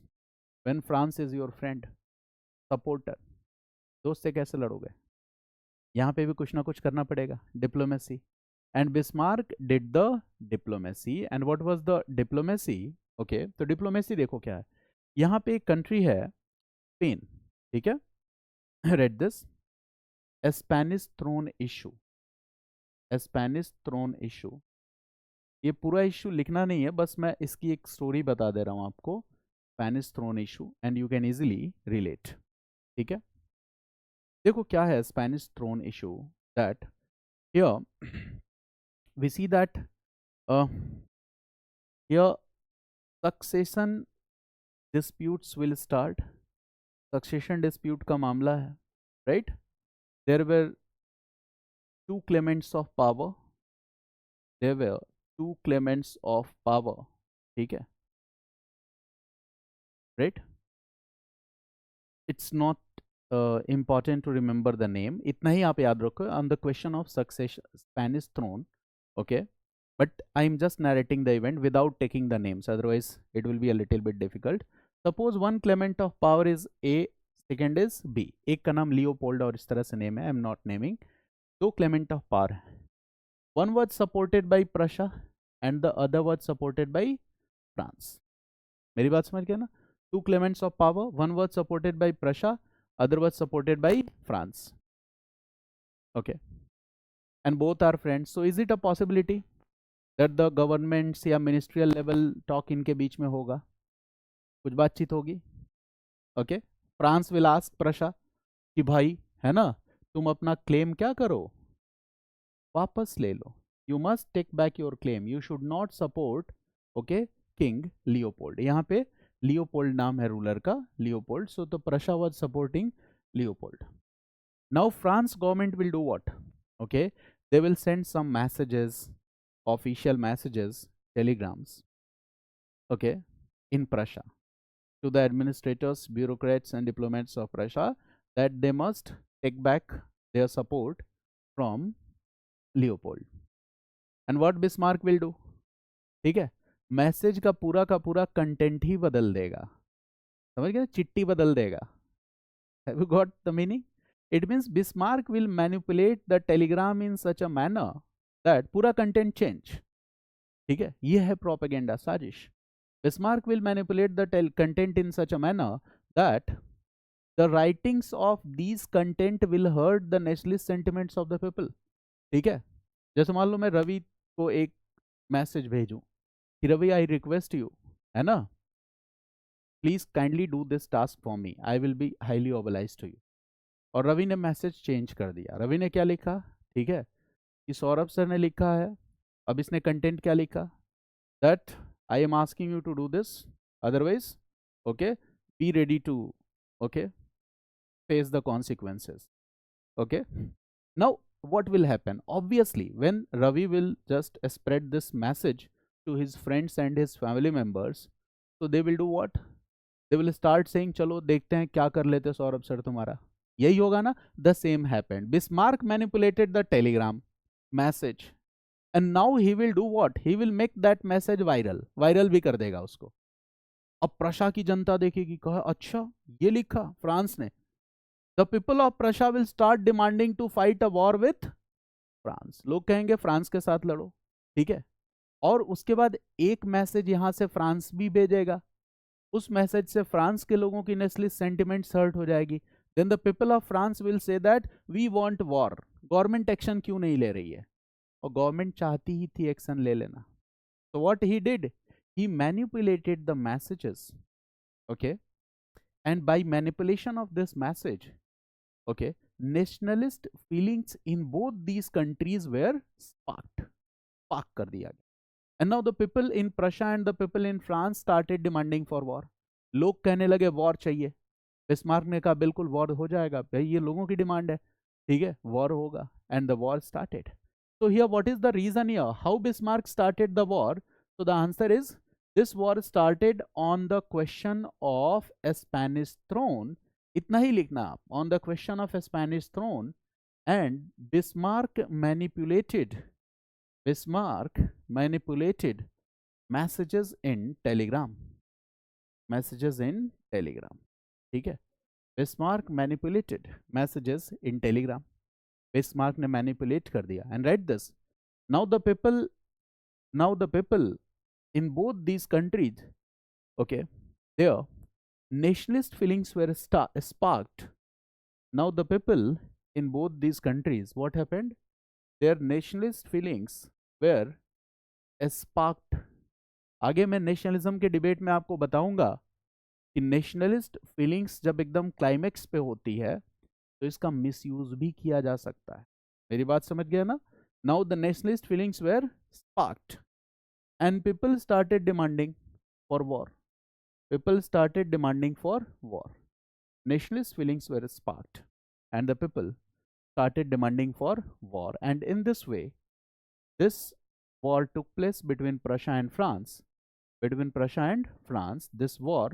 Speaker 1: when France is your friend, supporter? दोस्त से कैसे लड़ोगे? यहाँ पे भी कुछ ना कुछ करना पड़ेगा. Diplomacy. And Bismarck did the diplomacy. And what was the diplomacy? Okay, तो diplomacy देखो क्या है. यहाँ पे एक country है स्पेन, ठीक है. Read this. Spanish throne issue. Spanish throne issue. ये पूरा इशू लिखना नहीं है, बस मैं इसकी एक स्टोरी बता दे रहा हूं आपको. Spanish throne issue and you can easily relate. ठीक है, देखो क्या है Spanish throne issue. That here we see that here succession disputes will start. Succession dispute का मामला है. Right, there were two claimants of power. There were two claimants of power. ठीक है, right. It's not important to remember the name. इतना ही आप याद रखो on the question of succession Spanish throne. Okay, but I am just narrating the event without taking the names, otherwise it will be a little bit difficult. Suppose one claimant of power is A, second is B. एक का नाम Leopold और इस तरह से name है, I am not naming. दो claimant of power है. One was supported by Prussia and the other was supported by France. मेरी बात समझ गया ना. Two claimants of power, one was supported by Prussia, other was supported by France. Okay, and both are friends. So is it a possibility that the governments या ministerial level talk इनके बीच में होगा, कुछ बातचीत होगी. Okay, France will ask Prussia कि भाई है ना, तुम अपना क्लेम क्या करो, वापस ले लो. You must take back your claim. You should not support, okay, King Leopold. यहाँ पे लियोपोल्ड नाम है रूलर का, लियोपोल्ड. सो तो Prussia was supporting Leopold. Now France government will do what? Okay, they will send some messages, official messages, telegrams, okay, in Prussia to the administrators, bureaucrats and diplomats of Russia that they must take back their support from Leopold. And what Bismarck will do? ठीक है, message का पूरा content ही बदल देगा. समझ गए, चिट्ठी बदल देगा. Have you got the meaning? It means Bismarck will manipulate the telegram in such a manner that पूरा कंटेंट चेंज. ठीक है, ये है प्रोपेगेंडा साजिश. Bismarck will manipulate the content in such a manner that the writings of these content will hurt the nationalist sentiments of the people. ठीक है, जैसे मान लो मैं रवि को एक मैसेज भेजूं कि रवि आई रिक्वेस्ट यू, है ना, please kindly do this task for me, I will be highly oblige to you. और रवि ने मैसेज चेंज कर दिया. रवि ने क्या लिखा, ठीक है, कि सौरभ सर ने लिखा है. अब इसने कंटेंट क्या लिखा, that I am asking you to do this, otherwise okay be ready to okay face the consequences. Okay, now what will happen? Obviously when Ravi will just spread this message to his friends and his family members, so they will do what? They will start saying चलो देखते हैं क्या कर लेते Saurabh sir तुम्हारा. यही होगा ना. The same happened. Bismarck manipulated the telegram message and now he will do what? He will make that message viral भी कर देगा उसको. अब प्रशा की जनता देखेगी, कहा अच्छा ये लिखा फ्रांस ने, the people of Prussia will start demanding to fight a war with France. लोग कहेंगे फ्रांस के साथ लड़ो, ठीक है. और उसके बाद एक मैसेज यहां से फ्रांस भी भेजेगा. उस मैसेज से फ्रांस के लोगों की नेशनलिस्ट सेंटिमेंट्स हर्ट हो जाएगी. Then the people of France will say that we want war. Government action क्यों नहीं ले रही है? और गवर्नमेंट चाहती ही थी एक्शन ले लेना. So what he did, he manipulated the messages, okay, and by manipulation of this message, okay, nationalist feelings in both these countries were spark कर दिया गया. And now the people in Prussia and the people in France started demanding for war. लोग कहने लगे war चाहिए. Bismarck ने कहा बिल्कुल वॉर हो जाएगा भाई, ये लोगों की डिमांड है, ठीक है, वॉर होगा. And the war started. So here what is the reason here? How Bismarck started the war? So the answer is this war started on the question of a Spanish throne. इतना ही लिखना आप, on the question of a Spanish throne, and Bismarck manipulated messages in telegram. ठीक है. Bismarck manipulated messages in telegram. Bismarck ने manipulate कर दिया. And read this. Now the people in both these countries, okay, their nationalist feelings were sparked. Now the people in both these countries, what happened? Their nationalist feelings were sparked. आगे मैं nationalism के debate में आपको बताऊंगा कि nationalist feelings जब एकदम climax पे होती है तो इसका मिसयूज भी किया जा सकता है. मेरी बात समझ गया ना? Now the nationalist feelings were sparked and people started demanding for war. Nationalist feelings were sparked and the people started demanding for war. And in this way, this war took place between Prussia and France. This war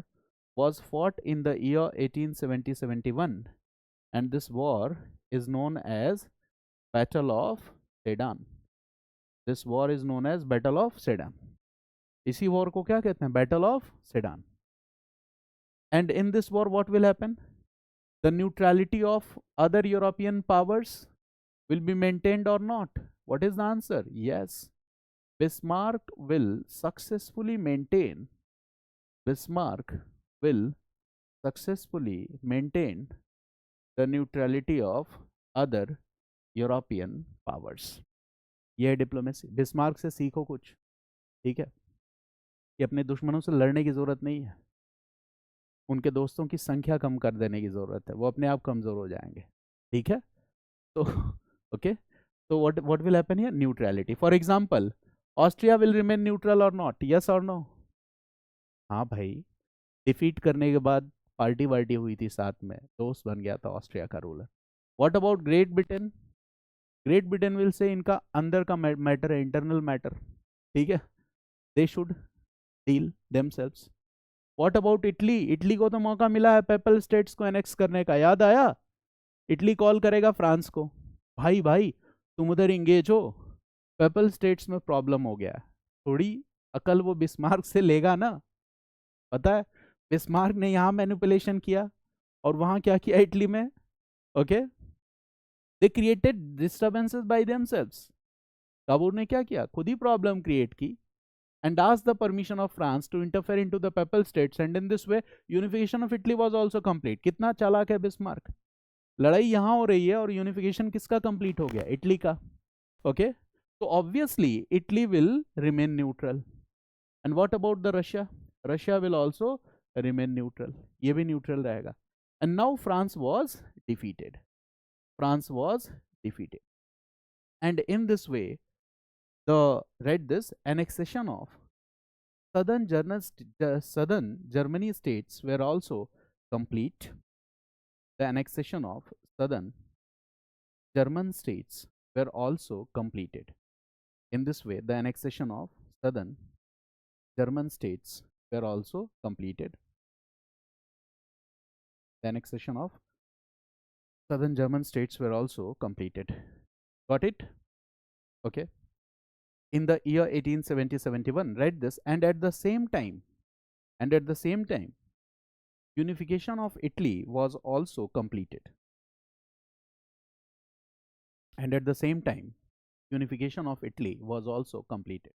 Speaker 1: was fought in the year 1870-71. And this war is known as Battle of Sedan. This war is known as Battle of Sedan. इसी war को क्या कहते हैं? Battle of Sedan. And in this war, what will happen? The neutrality of other European powers will be maintained or not? What is the answer? Yes. Bismarck will successfully maintain the neutrality of other European powers. यह है diplomacy. Bismarck से सीखो कुछ, ठीक है, कि अपने दुश्मनों से लड़ने की जरूरत नहीं है, उनके दोस्तों की संख्या कम कर देने की जरूरत है, वो अपने आप कमजोर हो जाएंगे, ठीक है. तो okay, so what will happen here? Neutrality. For example, Austria will remain neutral or not? Yes or no? हाँ भाई, डिफीट करने के बाद पार्टी वार्टी हुई थी साथ में, दोस्त बन गया था ऑस्ट्रिया का ruler. What about great Britain? Great Britain will say इनका अंदर का मैटर है, इंटरनल मैटर, ठीक है, they should deal themselves. What about Italy? Italy को तो मौका मिला है पेपल स्टेट्स को एनेक्स करने का, याद आया? इटली कॉल करेगा फ्रांस को, भाई भाई तुम उधर इंगेज हो, पेपल स्टेट्स में प्रॉब्लम हो गया. थोड़ी अकल वो बिस्मार्क से लेगा ना. पता है बिस्मार्क ने यहाँ मैनिपुलेशन किया और वहां क्या किया इटली में? Okay, they created disturbances by themselves. Kabul ने क्या किया? खुद ही प्रॉब्लम क्रिएट की and asked the permission of France to interfere into the papal states, and in this way unification of Italy was also complete. कितना चालाक है Bismarck. लड़ाई यहाँ हो रही है और यूनिफिकेशन किसका कंप्लीट हो गया? इटली का. ओके, तो obviously Italy will remain neutral. And what about the Russia? Russia will also remain neutral, ये भी न्यूट्रल रहेगा. And now France was defeated. And in this way annexation of southern Germany states were also complete. The annexation of southern German states were also completed. In this way, the annexation of southern German states were also completed. The annexation of southern German states were also completed. Got it? Okay. In the year 1870-71, read this, and at the same time, unification of Italy was also completed. and at the same time unification of Italy was also completed.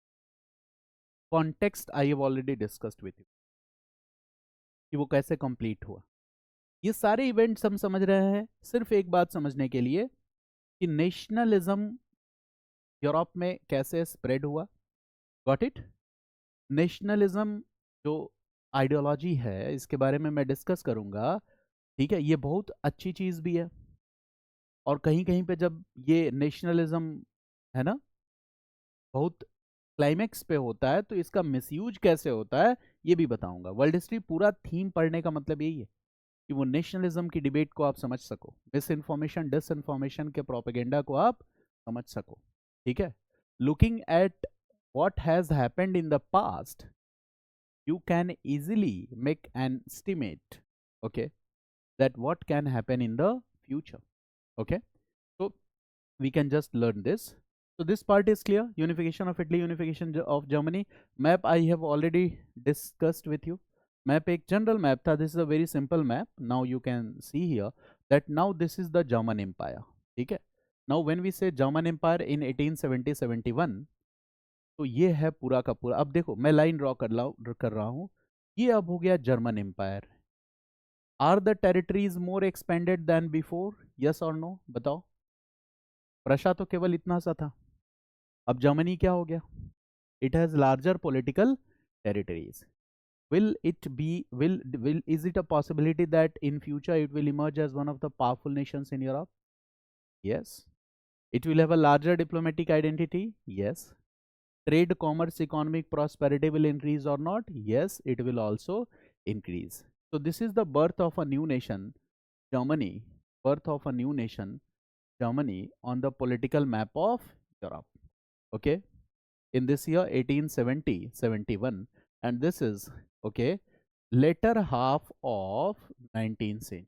Speaker 1: Context I have already discussed with you कि वो कैसे complete हुआ. ये सारे events हम समझ रहे हैं सिर्फ एक बात समझने के लिए कि नेशनलिज्म यूरोप में कैसे स्प्रेड हुआ. Got it. नेशनलिज्म जो आइडियोलॉजी है इसके बारे में मैं डिस्कस करूंगा. ठीक है, ये बहुत अच्छी चीज भी है और कहीं कहीं पे जब ये नेशनलिज्म है ना बहुत क्लाइमेक्स पे होता है तो इसका मिसयूज कैसे होता है ये भी बताऊंगा. वर्ल्ड हिस्ट्री पूरा थीम पढ़ने का मतलब यही है कि वो नेशनलिज्म की डिबेट को आप समझ सको, मिस इन्फॉर्मेशन डिस इन्फॉर्मेशन के प्रोपेगेंडा को आप समझ सको. ठीक है, looking at what has happened in the past, you can easily make an estimate, okay, that what can happen in the future. Okay, so we can just learn this. So this part is clear. Unification of Italy, unification of Germany. Map I have already discussed with you. Map एक general map था. This is a very simple map. Now you can see here that now this is the German Empire. ठीक है. Now when we say German Empire in 1870-71, तो ये है पूरा का पूरा. अब देखो मैं लाइन ड्रॉ कर रहा हूं. ये अब हो गया German empire. Are the territories more expanded than before, yes और नो बताओ. रशिया तो केवल इतना सा था. अब जर्मनी क्या हो गया? It has larger political territories. Is it a possibility that in future it will emerge as one of the powerful nations in Europe? Yes. It will have a larger diplomatic identity? Yes. Trade, commerce, economic prosperity will increase or not? Yes, it will also increase. So this is the birth of a new nation, Germany. Birth of a new nation, Germany, on the political map of Europe. Okay, in this year 1870-71, and this is okay later half of 19th century.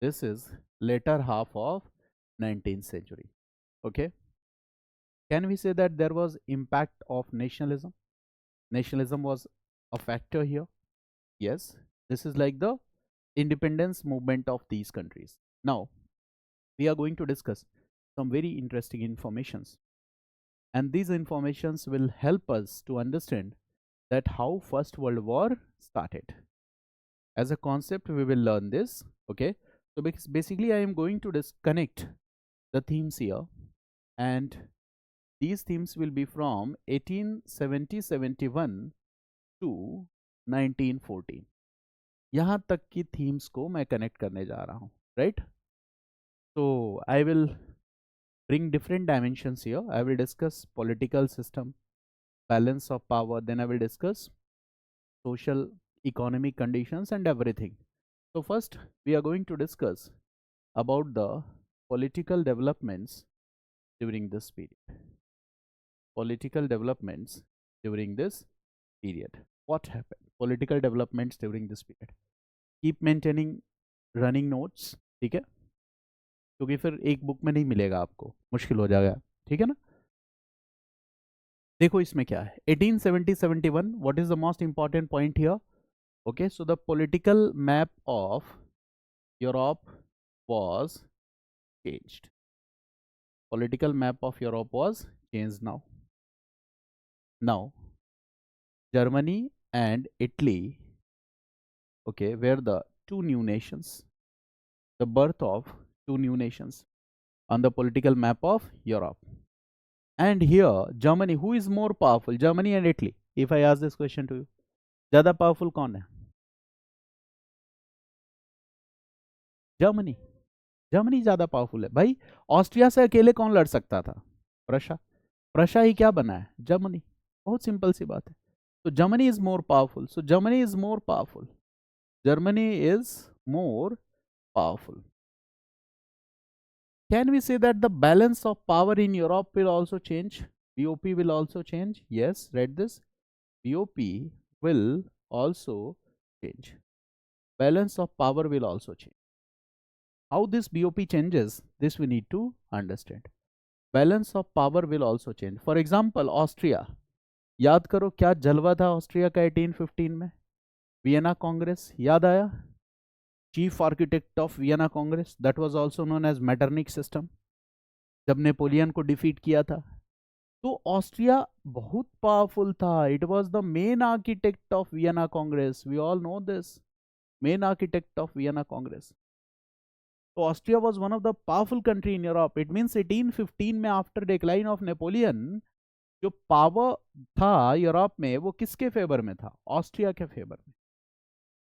Speaker 1: This is later half of 19th century. Okay, can we say that there was impact of nationalism? Nationalism was a factor here. Yes, this is like the independence movement of these countries. Now we are going to discuss some very interesting informations, and these informations will help us to understand that how First World War started. As a concept we will learn this. Okay, so basically I am going to disconnect the themes here, and these themes will be from 1870-71 to 1914. यहाँ तक की themes को मैं connect करने जा रहा हूँ. Right, so I will bring different dimensions here. I will discuss political system, balance of power, then I will discuss social economic conditions and everything. So first we are going to discuss about the political developments during this period. Political developments during this period. What happened? Political developments during this period. Keep maintaining running notes. ठीक है, क्योंकि फिर एक book में नहीं मिलेगा आपको, मुश्किल हो जाएगा. ठीक है ना. देखो इसमें क्या है 1870-71. What is the most important point here? Okay, so the political map of Europe was changed. Political map of Europe was changed now. Now Germany and Italy, okay, were the two new nations, the birth of two new nations on the political map of Europe. And here Germany, who is more powerful, Germany and Italy? If I ask this question to you, ज्यादा powerful कौन है? Germany. Germany ज्यादा powerful है भाई. Austria से अकेले कौन लड़ सकता था? रशिया. रशिया ही क्या बना है? जर्मनी. बहुत सिंपल सी बात है. तो Germany is more powerful. So Germany is more powerful. Germany is more powerful. Can we say that the balance of power in Europe will also change? BOP will also change? Yes, read this. BOP will also change. Balance of power will also change. How this BOP changes, this we need to understand. Balance of power will also change. For example, Austria. याद करो क्या जलवा था Austria का 1815 में? Vienna Congress. याद आया? Chief architect of Vienna Congress, that was also known as Metternich system. जब नेपोलियन को डिफीट किया था। तो ऑस्ट्रिया बहुत पावरफुल था, it was the main architect of Vienna Congress, we all know this, main architect of Vienna Congress. तो Austria was one of the powerful country in Europe. It means 1815 में after decline of Napoleon जो power था Europe में वो किसके favour में था? Austria के फेवर में,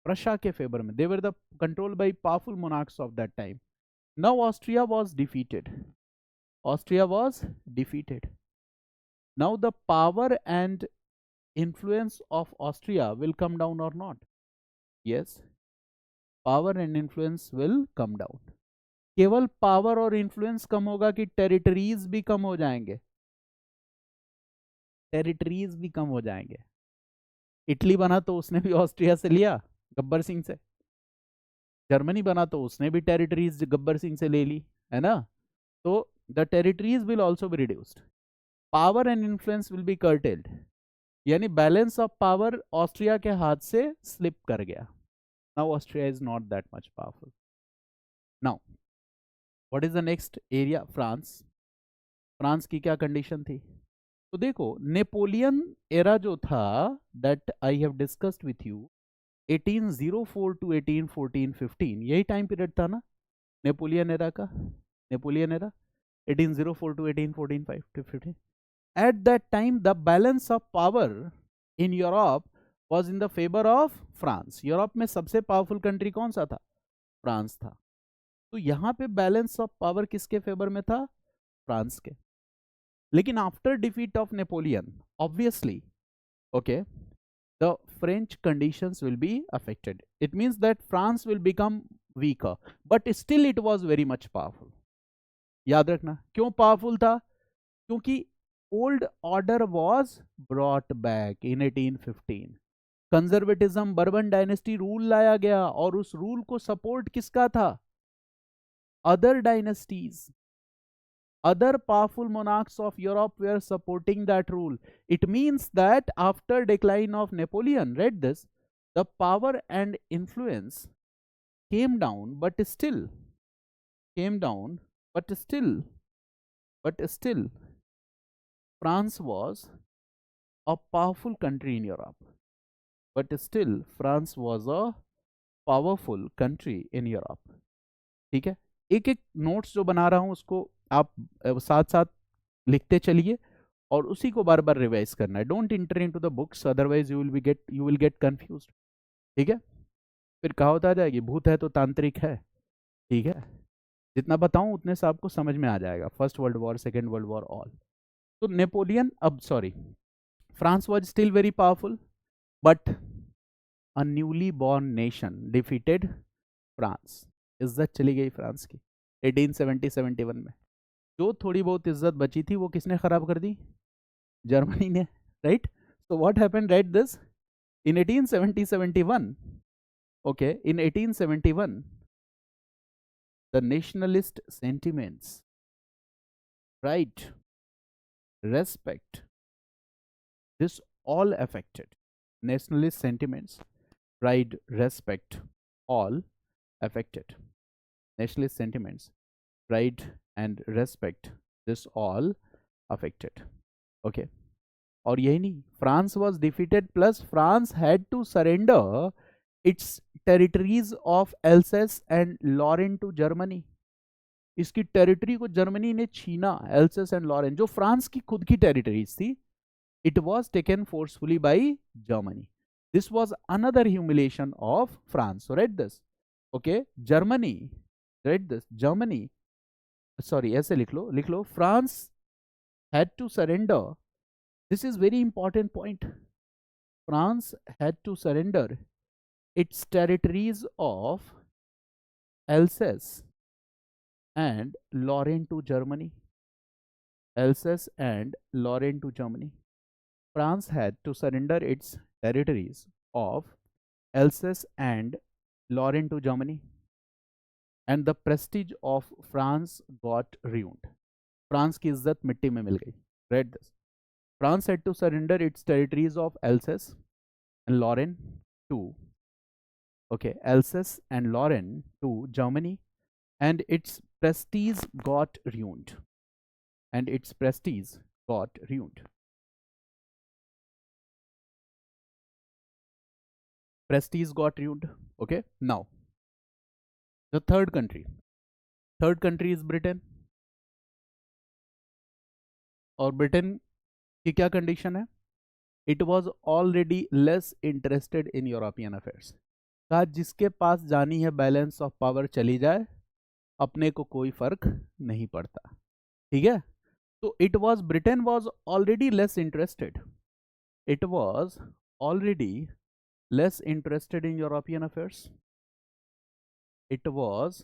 Speaker 1: रशिया के फेवर में। They were the control by powerful monarchs of that time. Now Austria was defeated, Austria was defeated. Now the power and influence of Austria will come down or not? Yes, power and influence will come down. केवल power और influence कम होगा कि territories भी कम हो जाएंगे? Territories भी कम हो जाएंगे। इटली बना तो उसने भी ऑस्ट्रिया से लिया, गब्बर सिंह से। जर्मनी बना तो उसने भी टेरिटरीज गब्बर सिंह से ले ली, है ना? तो the territories will also be reduced, power and influence will be curtailed, यानी बैलेंस ऑफ पावर ऑस्ट्रिया के हाथ से स्लिप कर गया। Now Austria is not that much powerful. Now what is the next area? France. France की क्या condition थी? तो देखो, नेपोलियन एरा जो था, that I have discussed with you, 1804 to 1814-15, यही टाइम पीरियड था ना नेपोलियन एरा का? Napoleon era 1804 to 1814-15। At that time the balance of power in Europe was in the favour of France. Europe में सबसे powerful country कौन सा था? France था। तो यहां पे बैलेंस ऑफ पावर किसके फेवर में था? फ्रांस के। लेकिन after defeat of Napoleon, obviously, okay, the French conditions will be affected. It means that France will become weaker, but still it was very much powerful. याद रखना क्यों powerful था? क्योंकि old order was brought back in 1815. Conservatism, bourbon dynasty rule लाया गया, और उस rule को सपोर्ट किसका था? Other dynasties, other powerful monarchs of Europe were supporting that rule. It means that after decline of Napoleon, read this, the power and influence came down, but still came down, but still France was a powerful country in Europe. But still France was a powerful country in Europe. ठीक है, एक एक notes जो बना रहा हूं उसको आप साथ साथ लिखते चलिए और उसी को बार बार रिवाइज करना है। Don't inter into the books, otherwise you will get confused. ठीक है, फिर कहावत आ जाएगी, भूत है तो तांत्रिक है। ठीक है, जितना बताऊं उतने से आपको समझ में आ जाएगा। First world war, second world war, all. तो नेपोलियन, अब sorry, France was still very powerful, but a newly born nation defeated France. इज्जत चली गई फ्रांस की 1870-71 में। जो थोड़ी बहुत इज्जत बची थी वो किसने खराब कर दी? जर्मनी ने, right? So what happened, right this, in 1870-71, okay, in 1871 the nationalist sentiments, right, respect, this all affected. Nationalist sentiments, pride, respect, all affected. Nationalist sentiments, pride and respect, this all affected. Okay, और यही नहीं, France was defeated plus France had to surrender its territories of Alsace and Lorraine to Germany. इसकी territory को Germany ने छीना, else's and Lauren, जो France की खुद की टेरिटरीज थी, it was taken forcefully by Germany. This was another humiliation of France. So read this. Okay, Germany, read this, Germany, sorry, ऐसे लिख लो, France had to surrender. This is very important point. France had to surrender its territories of Alsace and Lorraine to Germany. Alsace and Lorraine to Germany. France had to surrender its territories of Alsace and Lorraine to Germany, and the prestige of France got ruined. France की इज्जत मिट्टी में मिल गई. Read this. France had to surrender its territories of Alsace and Lorraine to, okay, Alsace and Lorraine to Germany, and its prestige got ruined. and its prestige got ruined. Prestige got ruined. Okay, now the third country is Britain. और Britain की क्या condition है? It was already less interested in European affairs. कहा जिसके पास जानी है balance of power चली जाए, अपने को कोई फर्क नहीं पड़ता. ठीक है, तो it was Britain was already less interested. It was already less interested in European affairs. It was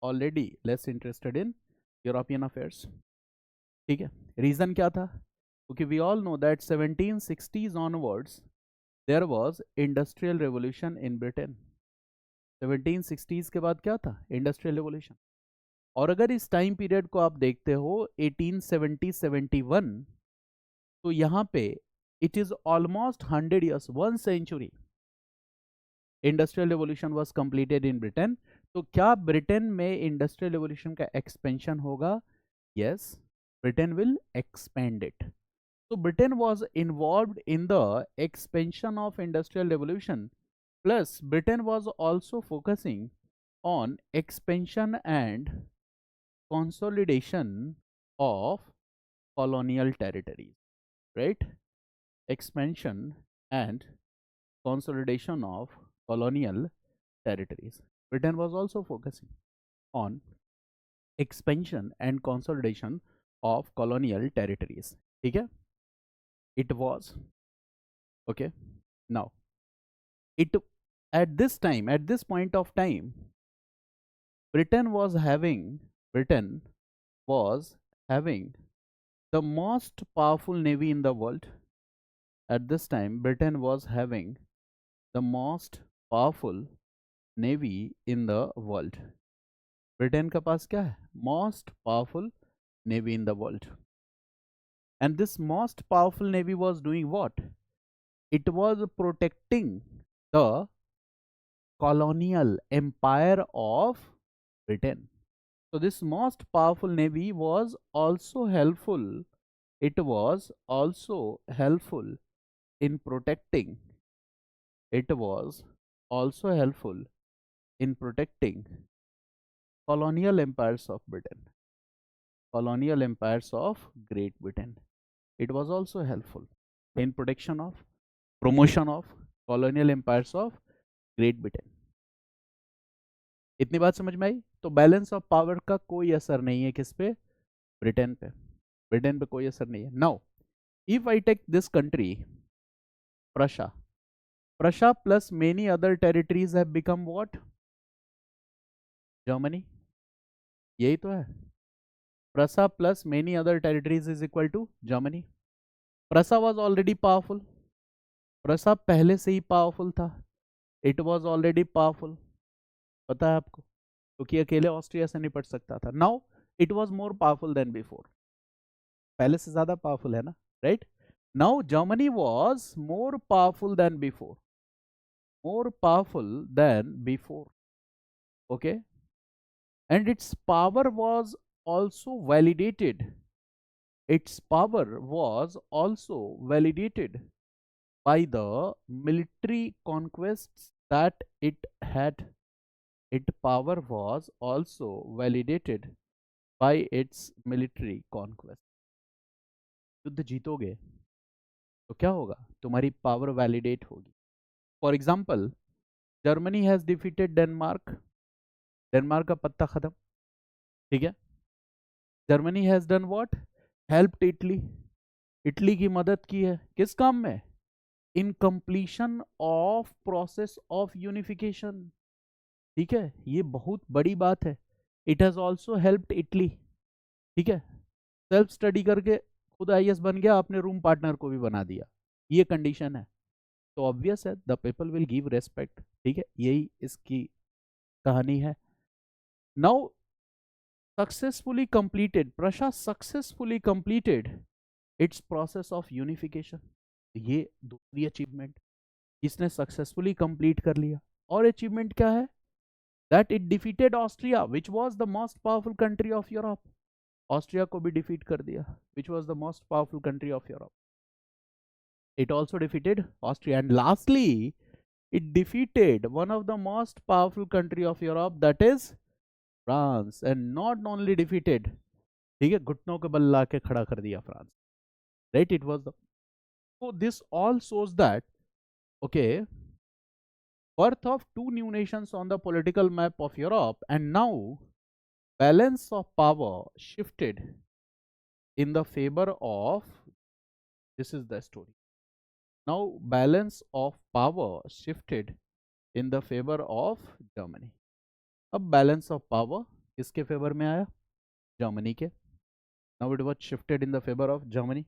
Speaker 1: already less interested in European affairs. ठीक है, रीजन क्या था? क्योंकि we all know that 1760s onwards there was industrial revolution in Britain. 1760s के बाद क्या था? Industrial revolution. और अगर इस टाइम पीरियड को आप देखते हो 1870-71, तो यहाँ पे it is almost 100 years, 1 century industrial revolution was completed in Britain. तो क्या ब्रिटेन में इंडस्ट्रियल रेवोल्यूशन का एक्सपेंशन होगा? Yes, Britain will expand it. तो Britain was involved in the expansion of industrial revolution, plus Britain was also focusing on expansion and consolidation of colonial territories, right? Expansion and consolidation of colonial territories. Britain was also focusing on expansion and consolidation of colonial territories. ठीक है, it was okay. Now it at this time, at this point of time, Britain was having the most powerful navy in the world. At this time, Britain was having the most powerful navy in the world. Britain के पास क्या है? Most powerful navy in the world. And this most powerful navy was doing what? It was protecting the colonial empire of Britain. So this most powerful navy was also helpful. It was also helpful in protecting. It was also helpful in protecting colonial empires of Britain, colonial empires of Great Britain. It was also helpful in promotion of colonial empires of Great Britain. इतनी बात समझ में आई? तो balance of power का कोई असर नहीं है किस पे? ब्रिटेन पे. ब्रिटेन पे कोई असर नहीं है. Now if I take this country Prussia plus many other territories have become what? Germany. यही तो है. Prussia plus many other territories is equal to Germany. Prussia was already powerful. Prussia पहले से ही पावरफुल था. It was already powerful. पता है आपको? क्योंकि अकेले ऑस्ट्रिया से निपट सकता था. Now it was more powerful than before. पहले से ज्यादा पावरफुल है ना, right? Now Germany was more powerful than before. More powerful than before. Okay, and its power was also validated. Its power was also validated by the military conquests that it had. Its power was also validated by its military conquest. युद्ध जीतोगे तो क्या होगा? तुम्हारी power validate होगी. For example, Germany has defeated Denmark. Denmark का पत्ता खत्म. ठीक है, Germany has done what? Helped Italy. Italy की मदद की है किस काम में? In completion of process of unification. ठीक है, ये बहुत बड़ी बात है. It has also helped Italy. ठीक है, सेल्फ स्टडी करके खुद आईएएस बन गया, अपने रूम पार्टनर को भी बना दिया. ये कंडीशन है, तो ऑब्वियस है the people will give respect. ठीक है, यही इसकी कहानी है. Now successfully completed, Prussia successfully completed it's process of unification. ये दूसरी अचीवमेंट, इसने सक्सेसफुली कंप्लीट कर लिया. और अचीवमेंट क्या है? That it defeated Austria, which was the most powerful country of Europe. Austria को भी डिफीट कर दिया, which was the most powerful country of Europe. It also defeated Austria, and lastly it defeated one of the most powerful country of Europe, that is France. And not only defeated, ठीक है, घुटनों के बल ला के खड़ा कर दिया France, right? It was the, so this all shows that, okay, birth of two new nations on the political map of Europe, and now balance of power shifted in the favor of, this is the story. Now balance of power shifted in the favor of Germany. अब balance of power किसके favour में आया? Germany के. Now it was shifted in the favor of Germany.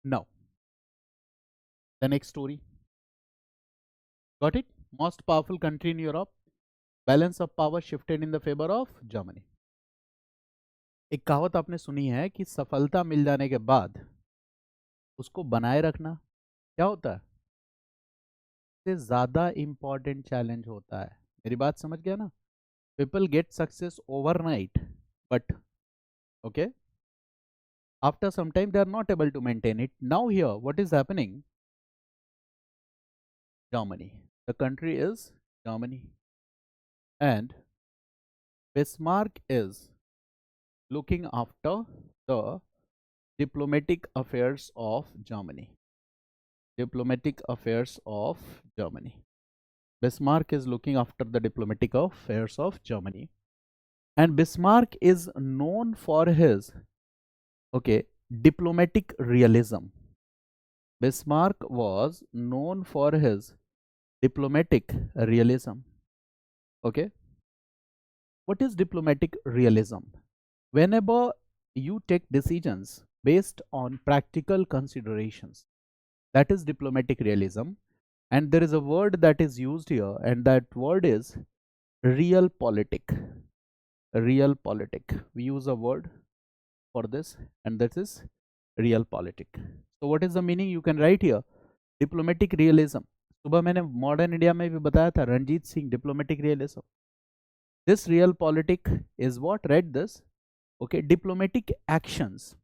Speaker 1: Now the next story. Got it? Most powerful country in Europe, balance of power shifted in the favor of Germany. एक कहावत आपने सुनी है कि सफलता मिल जाने के बाद उसको बनाए रखना क्या होता है? से ज्यादा इंपॉर्टेंट चैलेंज होता है. मेरी बात समझ गया ना? People get success overnight, but okay, after some time they are not able to maintain it. Now here what is happening? Germany, the country is Germany, and Bismarck is looking after the diplomatic affairs of Germany. Diplomatic affairs of Germany. Bismarck is looking after the diplomatic affairs of Germany, and Bismarck is known for his, okay, diplomatic realism. Bismarck was known for his diplomatic realism. Okay, what is diplomatic realism? Whenever you take decisions based on practical considerations, that is diplomatic realism. And there is a word that is used here, and that word is realpolitik. Realpolitik. We use a word for this, and that is realpolitik. So what is the meaning? You can write here diplomatic realism. सुबह मैंने modern India में भी बताया था, Ranjit Singh, diplomatic realism. This realpolitik is what? Read this. Okay, diplomatic actions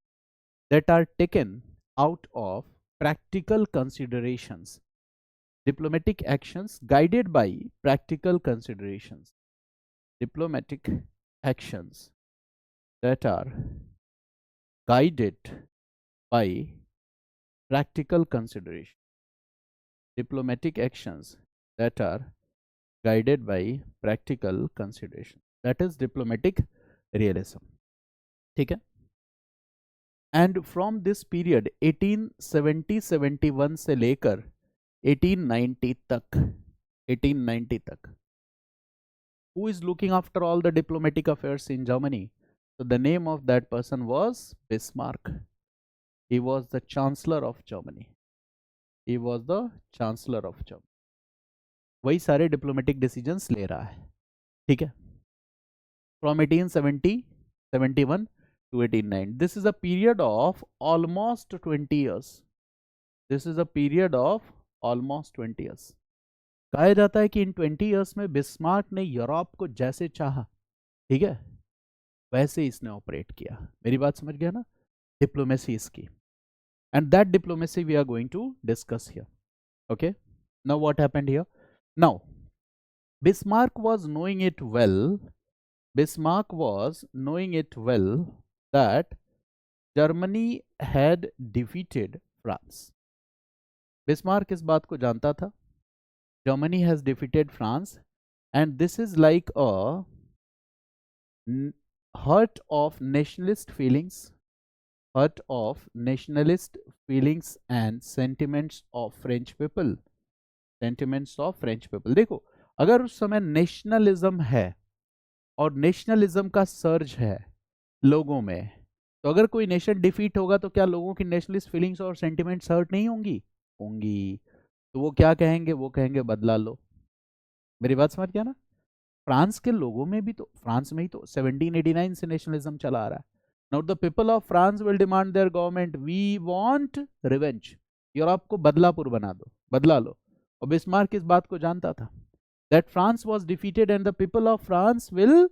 Speaker 1: that are taken out of practical considerations. Diplomatic actions guided by practical considerations. Diplomatic actions that are guided by practical consideration. Diplomatic actions that are guided by practical consideration. That is diplomatic realism. ठीक है? And from this period 1870-71 से लेकर 1890 तक, who is looking after all the diplomatic affairs in Germany? So the name of that person was Bismarck. He was the Chancellor of Germany. He was the Chancellor of Germany. वही सारे diplomatic decisions ले रहा है. ठीक है? From 1871 to 1890. This is a period of almost 20 years. This is a period of almost 20 years. कहा जाता है कि इन 20 years में बिस्मार्क ने यूरोप को जैसे चाहा, ठीक है, वैसे इसने ऑपरेट किया. मेरी बात समझ गया ना? डिप्लोमेसी इसकी. And that diplomacy we are going to discuss here. Okay. Now what happened here? Now, Bismarck was knowing it well. Bismarck was knowing it well that Germany had defeated France. Bismarck इस बात को जानता था. Germany has defeated France, and this is like a hurt of nationalist feelings. Hurt of nationalist feelings and sentiments of French people. Sentiments of French people. देखो, अगर उस समय nationalism है और नेशनलिज्म का सर्ज है लोगों में, तो अगर कोई नेशन डिफीट होगा तो क्या लोगों की नेशनलिस्ट फीलिंग्स और सेंटिमेंट्स हर्ट नहीं होंगी? होंगी. तो वो क्या कहेंगे? वो कहेंगे बदला लो. मेरी बात समझ गया ना? फ्रांस के लोगों में भी तो, फ्रांस में ही तो 1789 से नेशनलिज्म चला आ रहा है. Now the people of France will demand their government, we want revenge. Europe को बदलापुर बना दो, बदला लो. और बिस्मार्क इस बात को जानता था. that France was defeated and the people of France will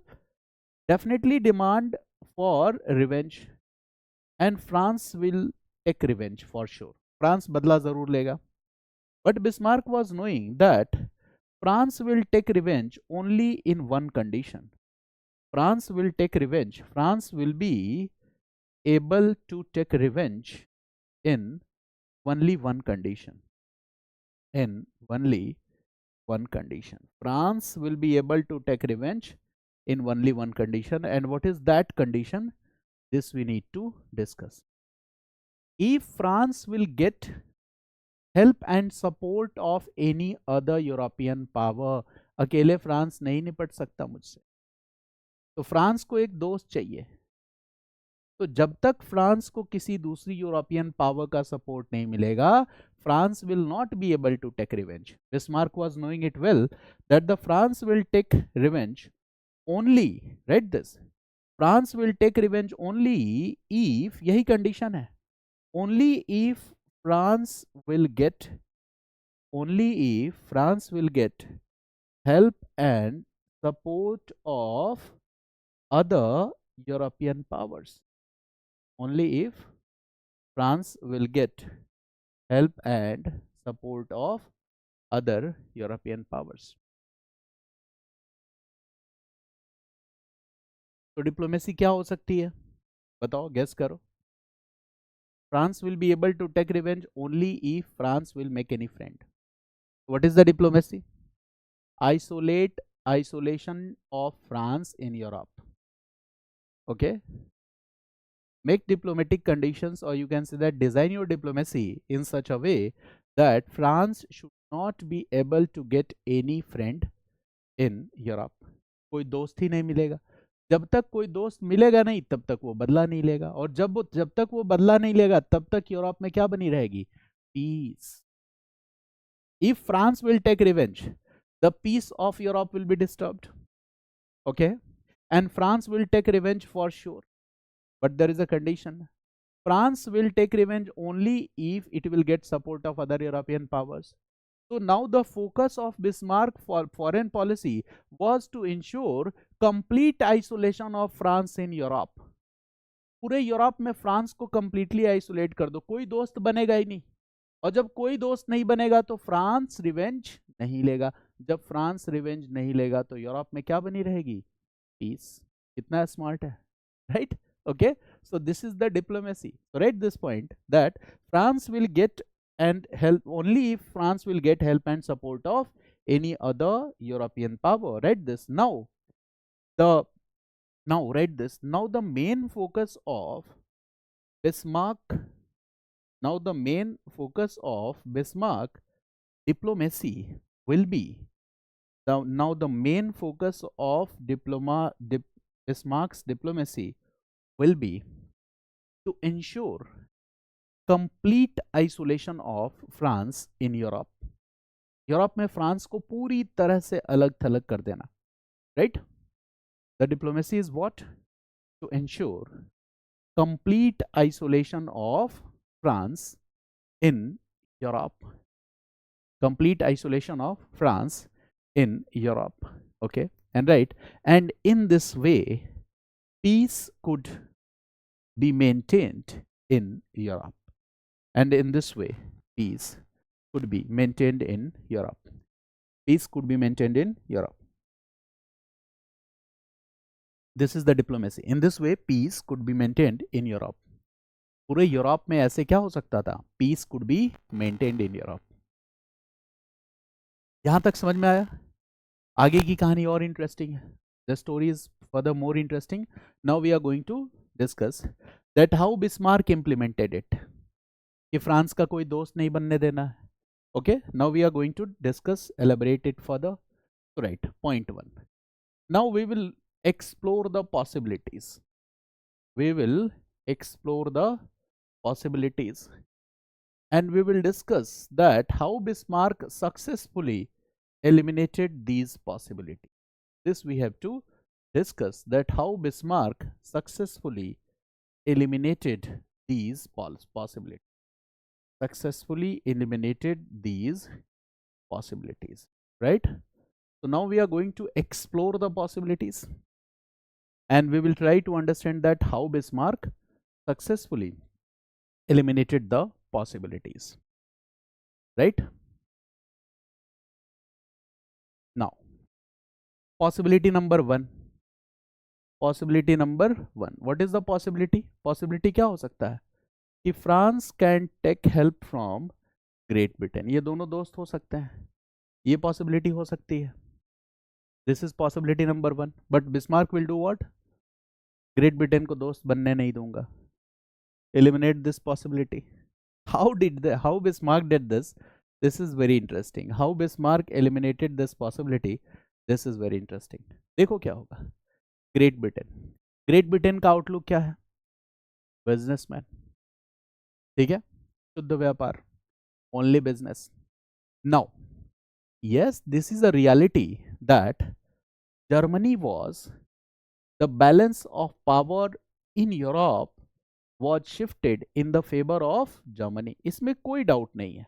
Speaker 1: definitely demand for revenge, and France will take revenge for sure. France बदला जरूर लेगा. But Bismarck was knowing that France will take revenge only in one condition. France will take revenge. France will be able to take revenge in only one condition. In only one condition. France will be able to take revenge in only one condition. And what is that condition? This we need to discuss. If France will get help and support of any other European power, अकेले France नहीं निपट सकता मुझसे, तो France को एक दोस्त चाहिए. तो जब तक फ्रांस को किसी दूसरी यूरोपियन पावर का सपोर्ट नहीं मिलेगा, France will not be able to take revenge. Bismarck was knowing it well that the France will take revenge only, read this, France will take revenge only if, यही condition है, only if France will get, only if France will get help and support of other European powers. Only if France will get help and support of other European powers. तो diplomacy क्या हो सकती है, बताओ, guess करो. France will be able to take revenge only if France will make any friend. What is the diplomacy? Isolation of France in Europe. Okay. Make diplomatic conditions, or you can say that design your diplomacy in such a way that France should not be able to get any friend in Europe. कोई दोस्त ही नहीं मिलेगा. जब तक कोई दोस्त मिलेगा नहीं तब तक वो बदला नहीं लेगा, और जब तक वो बदला नहीं लेगा तब तक यूरोप में क्या बनी रहेगी? Piece. If France will take revenge, the peace of Europe will be disturbed. Okay, and France will take revenge for sure. But there is a condition. France will take revenge only if it will get support of other European powers. So now the focus of Bismarck for foreign policy was to ensure complete isolation of France in Europe. पूरे Europe में France को completely isolate कर दो, कोई दोस्त बनेगा ही नहीं. और जब कोई दोस्त नहीं बनेगा तो फ्रांस रिवेंज नहीं लेगा. जब फ्रांस रिवेंज नहीं लेगा तो यूरोप में क्या बनी रहेगी? पीस. कितना स्मार्ट है, right? Okay, so this is the diplomacy. So write this point that France will get and help only if France will get help and support of any other European power. Write this. Now write this. Now the main focus of Bismarck diplomacy will be the main focus of Bismarck's diplomacy will be to ensure complete isolation of France in Europe. Europe में France को पूरी तरह से अलग थलग कर देना, right? The diplomacy is what? To ensure complete isolation of France in Europe. Complete isolation of France in Europe. Okay, and right, and in this way peace could be maintained in Europe. And in this way, peace could be maintained in Europe. Peace could be maintained in Europe. This is the diplomacy. In this way, peace could be maintained in Europe. पूरे Europe में ऐसे क्या हो सकता था? Peace could be maintained in Europe. यहां तक समझ में आया? आगे की कहानी और इंटरेस्टिंग है. The story is further more interesting. Now we are going to discuss that how Bismarck implemented it. कि फ्रांस का कोई दोस्त नहीं बनने देना है. Okay, now we are going to discuss, elaborate it further. So right, point 1. Now we will explore the possibilities. We will explore the possibilities, and we will discuss that how Bismarck successfully eliminated these possibilities. This we have to discuss, that how Bismarck successfully eliminated these possibilities. Successfully eliminated these possibilities, right? So now we are going to explore the possibilities, and we will try to understand that how Bismarck successfully eliminated the possibilities, right? Now, possibility number one. Possibility number one. What is the possibility? Possibility क्या हो सकता है कि France can take help from Great Britain. ये दोनों दोस्त हो सकते हैं, ये पॉसिबिलिटी हो सकती है. This is possibility number one. But Bismarck will do what? Great Britain को दोस्त बनने नहीं दूंगा. Eliminate this possibility. How Bismarck did this? This is very interesting. How Bismarck eliminated this possibility? This is very interesting. देखो क्या होगा. Great Britain. Great Britain का outlook क्या है? बिजनेसमैन. ठीक है, शुद्ध व्यापार, only business. Now yes, this is a reality that Germany was, the balance of power in Europe was shifted in the favor of Germany. इसमें कोई डाउट नहीं है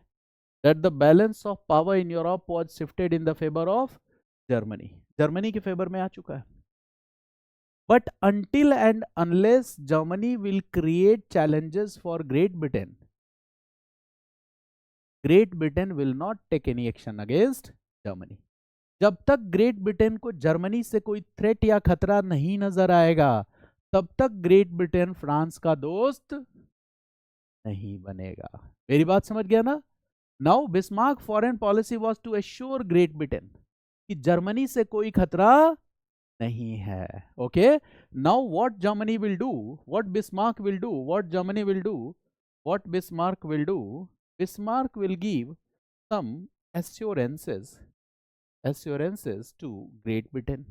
Speaker 1: that the balance of power in Europe was shifted in the favor of Germany. Germany के favour में आ चुका है. But until and unless Germany will create challenges for Great Britain, Great Britain will not take any action against Germany. जब तक great Britain को Germany से कोई threat या खतरा नहीं नजर आएगा, तब तक ग्रेट ब्रिटेन फ्रांस का दोस्त नहीं बनेगा. मेरी बात समझ गया ना? Now Bismarck foreign policy was to assure Great Britain कि जर्मनी से कोई खतरा नहीं है. Okay, now what Germany will do, what Bismarck will do, what Germany will do, what Bismarck will do. Bismarck will give some assurances to Great Britain.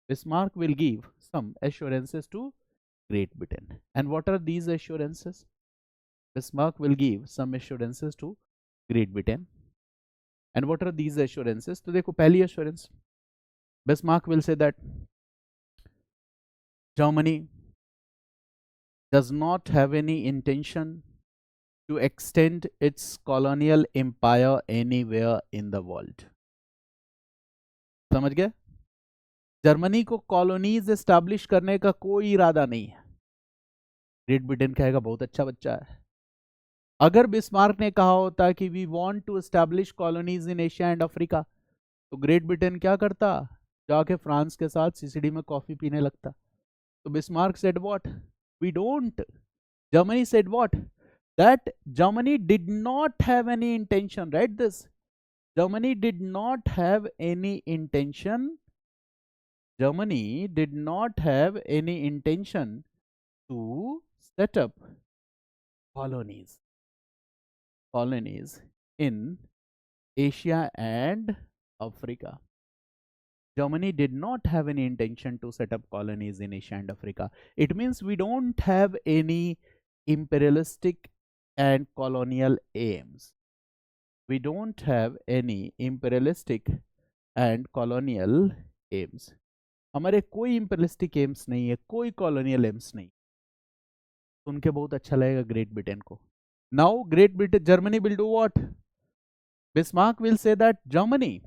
Speaker 1: Bismarck will give some assurances to Great Britain. And what are these assurances? Bismarck will give some assurances to Great Britain. And what are these assurances? तो देखो, पहली assurance, Bismarck will say that Germany does not have any intention to extend its colonial empire anywhere in the world. समझ गए? Germany को colonies establish करने का कोई इरादा नहीं है. ग्रेट ब्रिटेन कहेगा बहुत अच्छा बच्चा है. अगर बिस्मार्क ने कहा होता कि we want to establish colonies in Asia and Africa, तो ग्रेट ब्रिटेन क्या करता? जाके फ्रांस के साथ सीसीडी में कॉफी पीने लगता. तो Bismarck said what? We don't. Germany said what? That Germany did not have any intention. Write this. Germany did not have any intention. Germany did not have any intention to set up colonies in Asia and Africa. Germany did not have any intention to set up colonies in Asia and Africa. It means we don't have any imperialistic and colonial aims. We don't have any imperialistic and colonial aims. हमारे कोई imperialistic aims नहीं है, कोई colonial aims नहीं. सुन के बहुत अच्छा लगेगा ग्रेट ब्रिटेन को. Now Great Britain, Germany will do what? Bismarck will say that Germany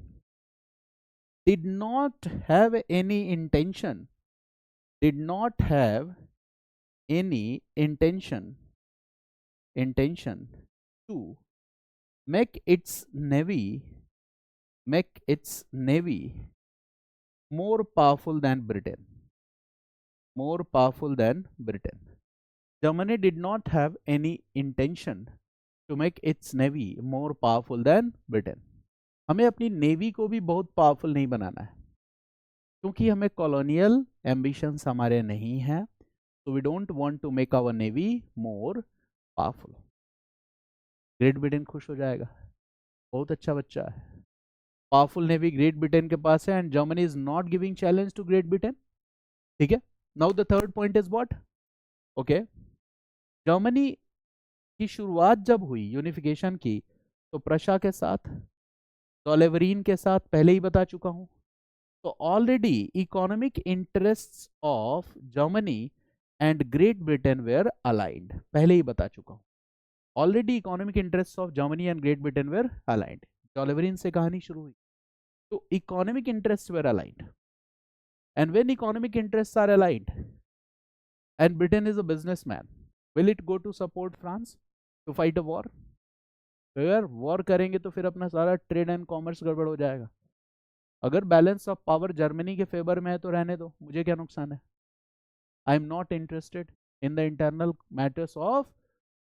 Speaker 1: did not have any intention to make its navy more powerful than Britain. Germany did not have any intention to make its navy more powerful than Britain. हमें अपनी navy को भी बहुत powerful नहीं बनाना है, क्योंकि हमें colonial ambitions हमारे नहीं हैं. So we don't want to make our navy more powerful. Great Britain खुश हो जाएगा, बहुत अच्छा बच्चा है. पावरफुल नेवी ग्रेट ब्रिटेन के पास है, and Germany is not giving challenge to great Britain. ठीक है. Now the third point is what? Okay, Germany की शुरुआत जब हुई यूनिफिकेशन की, तो प्रशा के साथ, सोलेवरीन के साथ पहले ही बता चुका हूं. तो already economic interests of Germany and Great Britain were aligned. पहले ही बता चुका हूं. Already economic interest of Germany and Great Britain were aligned. Zollverein से कहानी शुरू हुई. So economic interests were aligned, and when economic interests are aligned and Britain is a businessman, will it go to support France to fight a war? अगर war करेंगे तो फिर अपना सारा ट्रेड एंड कॉमर्स गड़बड़ हो जाएगा. अगर बैलेंस ऑफ पावर जर्मनी के फेवर में है तो रहने दो, मुझे क्या नुकसान है. I am not interested in the internal matters of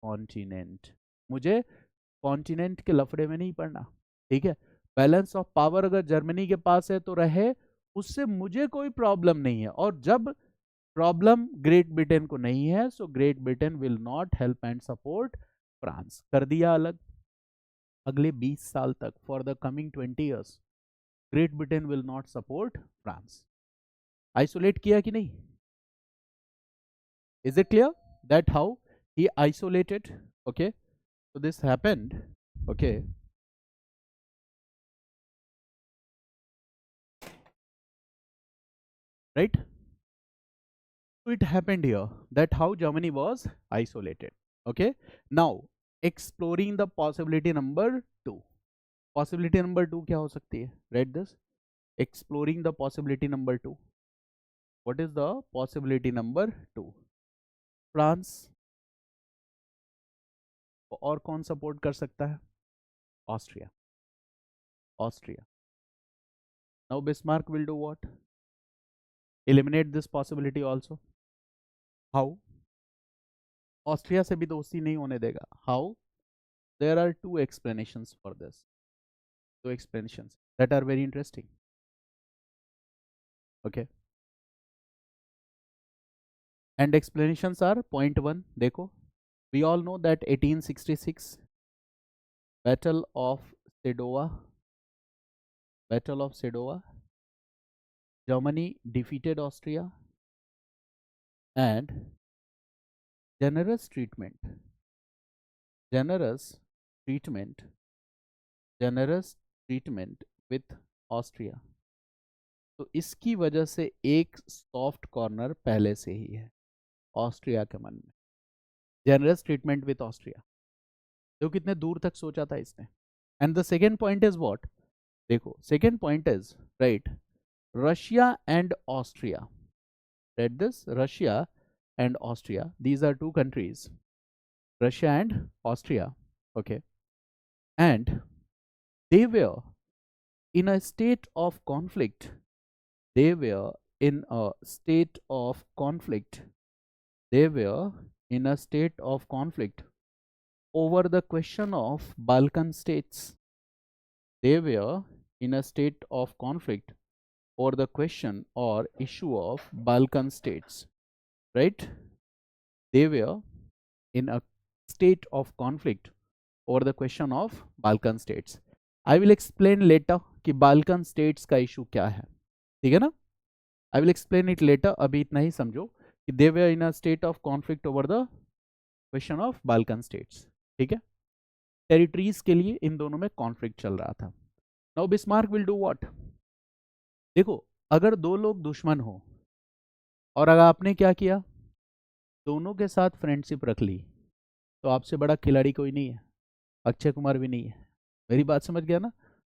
Speaker 1: continent. मुझे कॉन्टिनेंट के लफड़े में नहीं पड़ना. ठीक है, बैलेंस ऑफ पावर अगर जर्मनी के पास है तो रहे, उससे मुझे कोई प्रॉब्लम नहीं है. और जब प्रॉब्लम ग्रेट ब्रिटेन को नहीं है, so great Britain will not help and support France. कर दिया अलग. अगले 20 साल तक, for the coming 20 years, great Britain will not support France. Isolate किया कि नहीं? Is it clear that how he isolated? Okay, so this happened. Okay, right, so it happened here that how Germany was isolated. Okay, now exploring the possibility number 2. Possibility number 2 क्या हो सकती है? Read this. Exploring the possibility number 2. What is the possibility number 2? France और कौन support कर सकता है? Austria. Austria. Now Bismarck will do what? Eliminate this possibility also. How? Austria से भी दोस्ती नहीं होने देगा. How? There are two explanations for this. Two explanations that are very interesting. Okay. And explanations are: point 1, देखो, we all know that 1866 Battle of Sedowa, Battle of Sedowa, Germany defeated Austria, and generous treatment, generous treatment, generous treatment with Austria. तो इसकी वजह से एक soft corner पहले से ही है Austria के मन में. जेनरस ट्रीटमेंट विथ ऑस्ट्रिया, जो कितने दूर तक सोचा था इसने. And the second point is what? देखो, second point is right, Russia and Austria. read this, Russia and Austria, these are two countries, Russia and Austria. Okay, and they were in a state of conflict. They were in a state of conflict. They were in a state of conflict over the question of Balkan states. They were in a state of conflict over the question or issue of Balkan states. Right? They were in a state of conflict over the question of Balkan states. I will explain later कि Balkan states का issue क्या है. ठीक है ना? I will explain it later. अभी इतना ही समझो कि they were in a state of conflict over the question of Balkan states. ठीक है? टेरिटरीज के लिए इन दोनों में कॉन्फ्लिक्ट चल रहा था. Now Bismarck will do what? देखो, अगर दो लोग दुश्मन हो और अगर आपने क्या किया, दोनों के साथ फ्रेंडशिप रख ली, तो आपसे बड़ा खिलाड़ी कोई नहीं है, अक्षय कुमार भी नहीं है. मेरी बात समझ गया ना?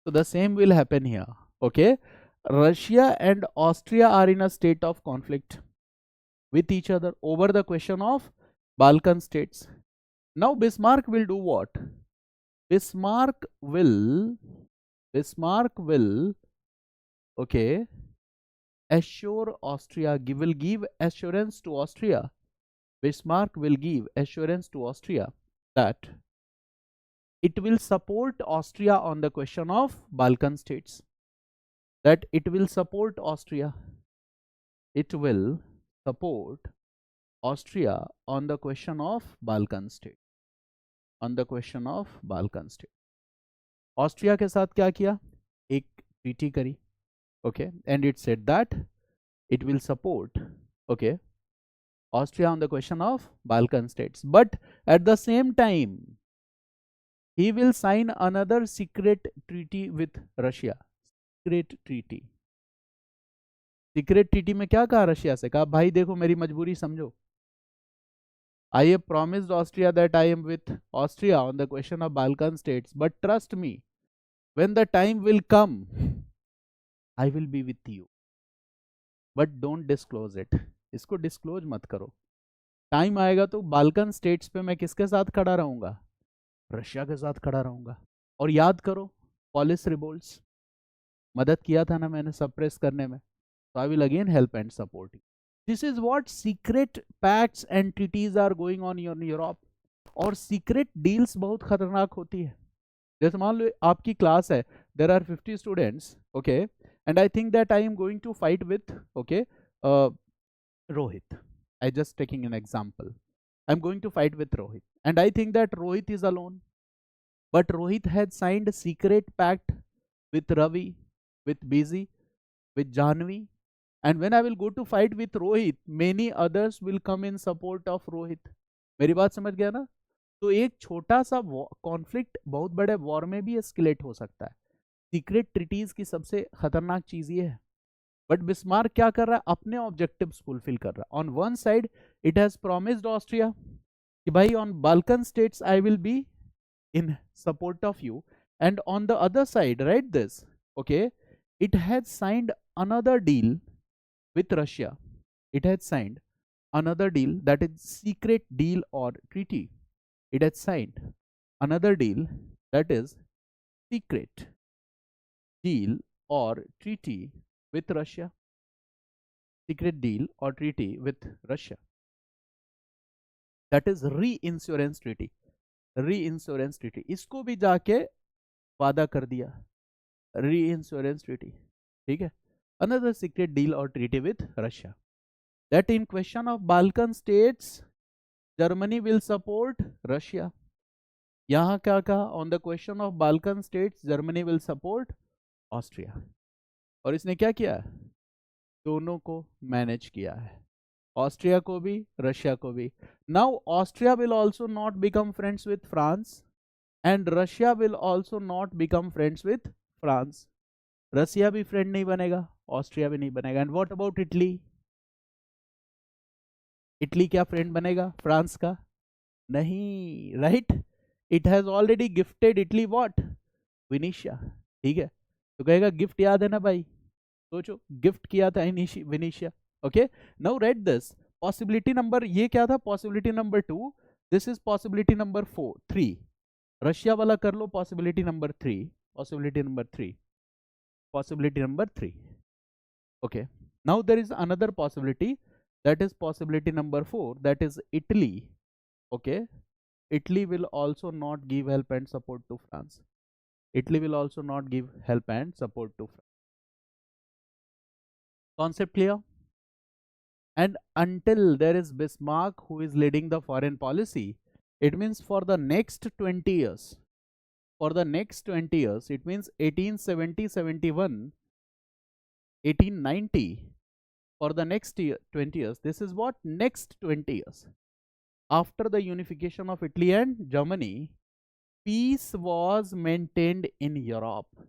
Speaker 1: तो the same will happen here. Okay, Russia and Austria are in a state of conflict with each other over the question of Balkan states. Now Bismarck will do what? Bismarck will okay, assure Austria, will give assurance to Austria. Bismarck will give assurance to Austria that it will support Austria on the question of Balkan states. That it will support Austria. It will support Austria on the question of Balkan state. On the question of Balkan state. Austria के साथ क्या किया? एक treaty करी. Okay, and it said that it will support, okay, Austria on the question of Balkan states. But at the same time, he will sign another secret treaty with Russia. Secret treaty. Secret treaty में क्या कहा Russia से? कहा भाई देखो मेरी मजबूरी समझो. I have promised Austria that I am with Austria on the question of Balkan states, but trust me, when the time will come, I will B with you, but don't disclose it. इसको disclose मत करो। Time आएगा तो Balkan states पे मैं किसके साथ खड़ा रहूंगा? रशिया के साथ खड़ा रहूंगा। और याद करो, पॉलिस रिवोल्ट्स मदद किया था ना मैंने सप्रेस करने में, तो I will again help and support. This is what secret pacts and treaties are going on in Europe. और सीक्रेट डील्स बहुत खतरनाक होती है। जैसे मान लो आपकी क्लास है, there are 50 students, okay, and I think that I am going to fight with, okay, Rohit. I just taking an example. I'm going to fight with Rohit, and I think that Rohit is alone. But Rohit had signed a secret pact with Ravi, with Busy, with Janvi. And when I will go to fight with Rohit, many others will come in support of Rohit. मेरी बात समझ गया ना? तो एक छोटा सा conflict बहुत बड़े वॉर में भी एस्केलेट हो सकता है। सीक्रेट ट्रीटीज की सबसे खतरनाक चीज ये है। बट बिस्मार्क क्या कर रहा है? अपने ऑब्जेक्टिव्स फुलफिल कर रहा है। On one side it has promised Austria कि भाई on Balkan states I will B in support of you, and on the other side, write this, okay, it has signed another deal with Russia. It has signed another deal, that is secret deal or treaty. It has signed another deal, that is secret deal or treaty with Russia. Secret deal or treaty with Russia, that is reinsurance treaty. Reinsurance treaty, इसको भी जाके वादा कर दिया, री-इंश्योरेंस treaty, ठीक है। Another secret deal और treaty with Russia, that in question of Balkan states Germany will support Russia. यहां क्या कहा? On the question of Balkan states Germany will support Austria. और इसने क्या किया? दोनों को मैनेज किया है, ऑस्ट्रिया को भी रशिया को भी। Now Austria will also not become friends with France, and Russia will also not become friends with France. Russia भी फ्रेंड नहीं बनेगा, ऑस्ट्रिया भी नहीं बनेगा। And what about Italy? Italy क्या फ्रेंड बनेगा फ्रांस का? नहीं, right? It has already gifted Italy what? Venetia, ठीक है। तो कहेगा गिफ्ट याद है ना भाई? सोचो, गिफ्ट किया था Venetia. Okay, now right this possibility number, ये क्या था? Possibility number 2, this is possibility number 3। Russia वाला कर लो possibility number 3, possibility number 3, possibility number 3। Okay, now there is another possibility, that is possibility number 4, that is Italy. Okay, Italy will also not give help and support to France. Italy will also not give help and support to France. Concept clear? And until there is Bismarck who is leading the foreign policy, it means for the next 20 years, for the next 20 years, it means 1870, 71, 1890, for the next 20 years, this is what? Next 20 years. After the unification of Italy and Germany, peace was maintained in Europe.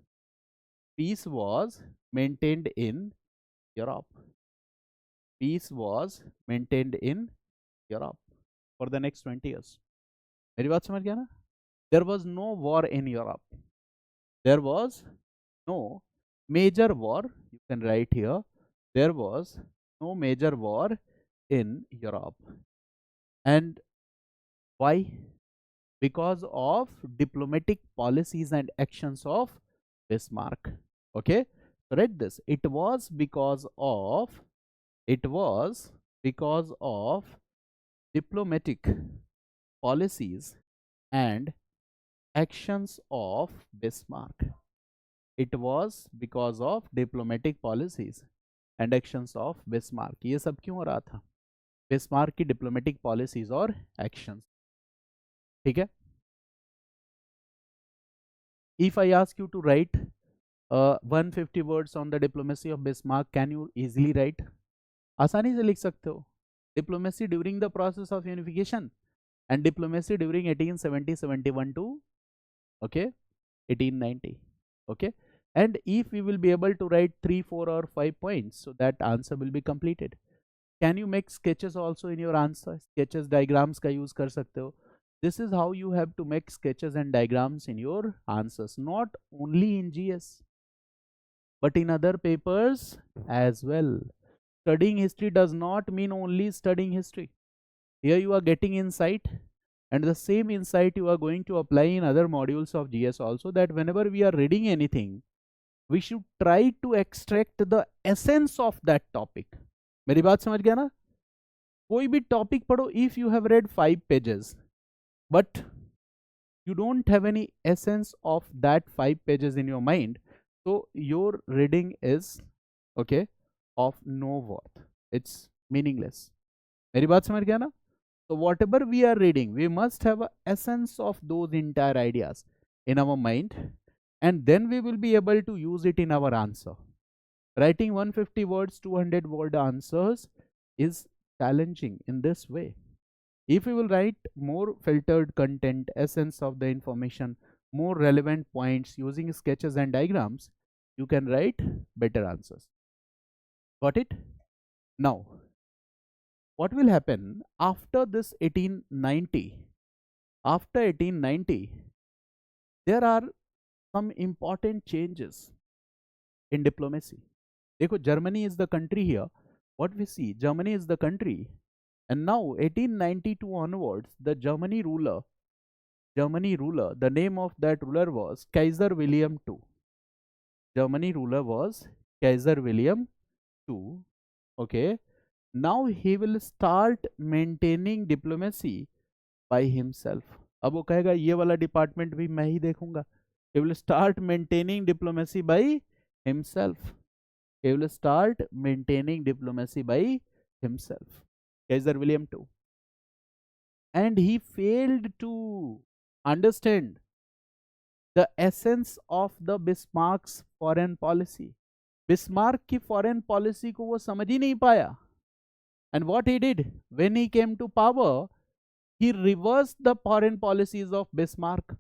Speaker 1: Peace was maintained in Europe. Peace was maintained in Europe for the next 20 years. मेरी बात समझ गया ना? There was no war in Europe. There was no major war. You can write here. There was no major war in Europe. And why? Because of diplomatic policies and actions of Bismarck. Okay, so read this. It was because of diplomatic policies and actions of Bismarck. It was because of diplomatic policies and actions of Bismarck. ये सब क्यों हो रहा था? Bismarck की diplomatic policies और actions, ठीक है। If I ask you to write 150 words on the diplomacy of Bismarck, can you easily write? आसानी से लिख सकते हो। Diplomacy during the process of unification and diplomacy during 1870-71 to okay 1890. Okay, and if we will be able to write 3, 4 or 5 points, so that answer will be completed. Can you make sketches also in your answer? Sketches, diagrams का use कर सकते हो। This is how you have to make sketches and diagrams in your answers, not only in GS. but in other papers as well. Studying history does not mean only studying history. Here you are getting insight, and the same insight you are going to apply in other modules of GS also, that whenever we are reading anything, we should try to extract the essence of that topic. मेरी बात समझ गया ना? कोई भी topic पढ़ो, if you have read 5 pages, but you don't have any essence of that 5 pages in your mind, so your reading is okay of no worth. It's meaningless. मेरी बात समझ गया ना? So whatever we are reading, we must have an essence of those entire ideas in our mind, and then we will be able to use it in our answer. Writing 150 words, 200 word answers is challenging in this way. If we will write more filtered content, essence of the information, more relevant points using sketches and diagrams, you can write better answers. Got it? Now, what will happen after this 1890? After 1890, there are some important changes in diplomacy. देखो, Germany is the country here. What we see, Germany is the country, and now 1892 onwards, the Germany ruler, the name of that ruler was Kaiser William II. Germany ruler was Kaiser William II. Okay. Now he will start maintaining diplomacy by himself. अब वो कहेगा ये वाला department भी मैं ही देखूंगा. He will start maintaining diplomacy by himself. He will start maintaining diplomacy by himself. Kaiser William II. And he failed to understand the essence of the Bismarck's foreign policy. Bismarck की foreign policy को वो समझ ही नहीं पाया. And what he did, when he came to power, he reversed the foreign policies of Bismarck.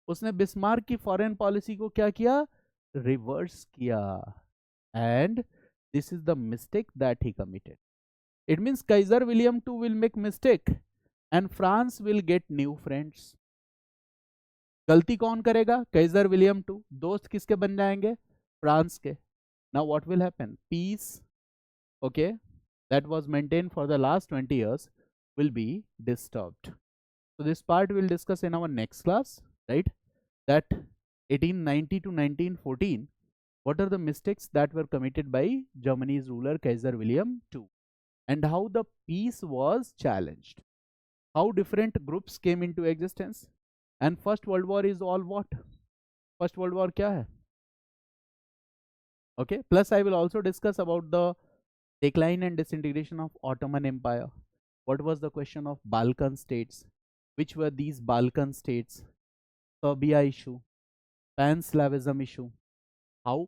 Speaker 1: उसने Bismarck की foreign policy को क्या किया? Reverse किया. And this is the mistake that he committed. It means Kaiser William II will make mistake and France will get new friends. गलती कौन करेगा? Kaiser William II. दोस्त किसके बन जाएंगे? France के. Now what will happen? Peace, okay, that was maintained for the last 20 years will be disturbed. So this part we'll discuss in our next class, right? That 1890 to 1914, what are the mistakes that were committed by Germany's ruler Kaiser William II, and how the peace was challenged, how different groups came into existence, and First World War is all what? First World War क्या है? Okay, plus I will also discuss about the decline and disintegration of Ottoman Empire. What was the question of Balkan states? Which were these Balkan states? Serbia issue, Pan-Slavism issue, how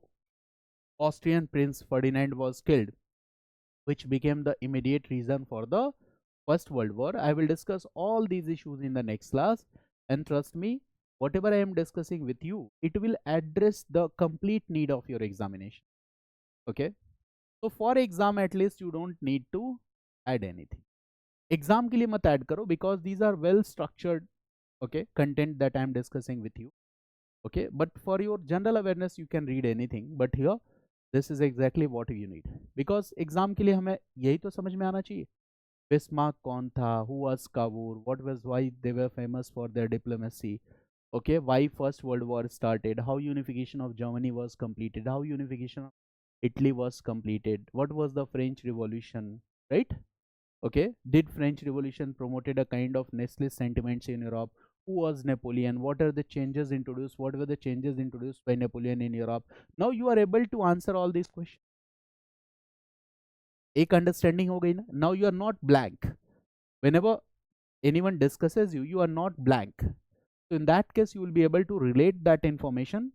Speaker 1: Austrian Prince Ferdinand was killed, which became the immediate reason for the First World War. I will discuss all these issues in the next class, and trust me, whatever I am discussing with you, it will address the complete need of your examination. Okay, so for exam at least you don't need to add anything. Exam के लिए मत add करो, because these are well structured, okay, content that I am discussing with you. Okay, but for your general awareness you can read anything, but here this is exactly what you need, because exam के लिए हमें यही तो समझ में आना चाहिए. Bismarck कौन था? Who was Cavour? What was, why they were famous for their diplomacy? Okay, why First World War started? How unification of Germany was completed? How unification of Italy was completed? What was the French Revolution? Right? Okay, did French Revolution promoted a kind of nationalist sentiments in Europe? Who was Napoleon? What are the changes introduced? What were the changes introduced by Napoleon in Europe? Now you are able to answer all these questions. एक understanding हो गई ना? Now you are not blank. Whenever anyone discusses you, you are not blank. So in that case, you will be able to relate that information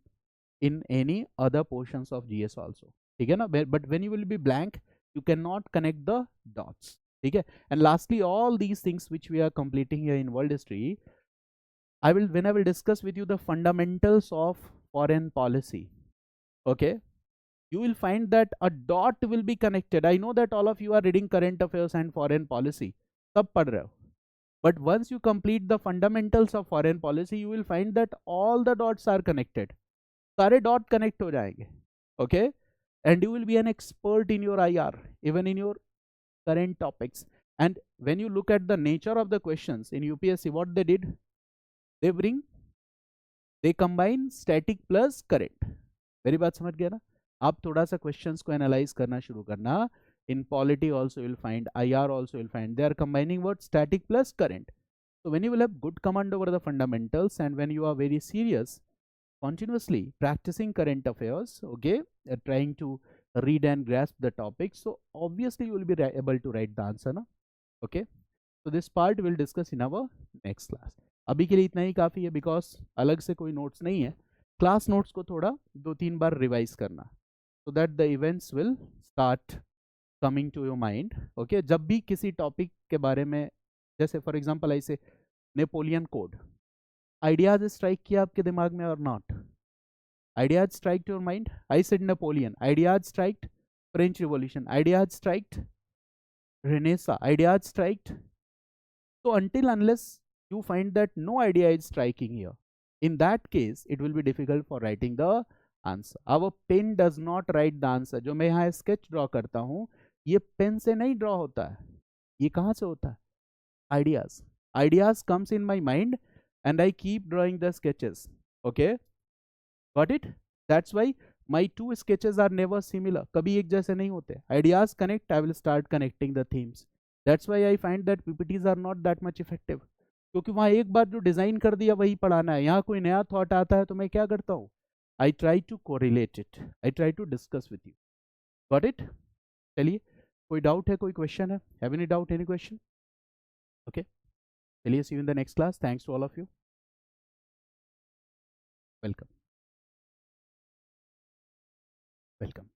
Speaker 1: in any other portions of GS also. ठीक है ना? But when you will be blank, you cannot connect the dots. ठीक है? And lastly, all these things which we are completing here in world history, when I will discuss with you the fundamentals of foreign policy. Okay, you will find that a dot will be connected. I know that all of you are reading current affairs and foreign policy, सब पढ़ रहे हो. But once you complete the fundamentals of foreign policy, you will find that all the dots are connected. सारे dot connect हो जाएंगे. Okay, and you will be an expert in your IR, even in your current topics. And when you look at the nature of the questions in UPSC, what they did, they combine static plus current. मेरी बात समझ गया ना? आप थोड़ा सा questions को analyse करना शुरू करना. In polity also you'll find, IR also you'll find, they are combining what? Static plus current. So when you will have good command over the fundamentals, and when you are very serious, continuously practicing current affairs, okay, trying to read and grasp the topic, so obviously you will be able to write the answer, na? Okay. So this part we'll discuss in our next class. अभी के लिए इतना ही काफ़ी है, because अलग से कोई notes नहीं है. क्लास नोट्स को थोड़ा 2-3 बार रिवाइज करना, so that the events will start coming to your mind. Okay, जब भी किसी टॉपिक के बारे में, जैसे फॉर एग्जांपल ऐसे नेपोलियन कोड, आइडियाज स्ट्राइक किया आपके दिमाग में और not? Ideas strike to your mind? I said Napoleon, ideas striked French revolution, ideas striked renaissance, ideas striked. So until unless you find that no idea is striking here, in that case it will be difficult for writing the answer. Our pen does not write the answer. जो मैं यहाँ sketch draw करता हूँ, ये pen से नहीं draw होता है. ये कहाँ से होता है? Ideas. Ideas comes in my mind and I keep drawing the sketches. Okay, got it? That's why my two sketches are never similar. कभी एक जैसे नहीं होते. Ideas connect, I will start connecting the themes. That's why I find that PPTs are not that much effective. क्योंकि वहाँ एक बार जो design कर दिया वही पढ़ाना है. यहाँ कोई नया थॉट आता है तो मैं क्या करता हूँ? I try to correlate it, I try to discuss with you. Got it? चलिए, कोई डाउट है, कोई क्वेश्चन है? Have any doubt, any question? Okay, चलिए, see you in the next class. Thanks to all of you. Welcome. Welcome.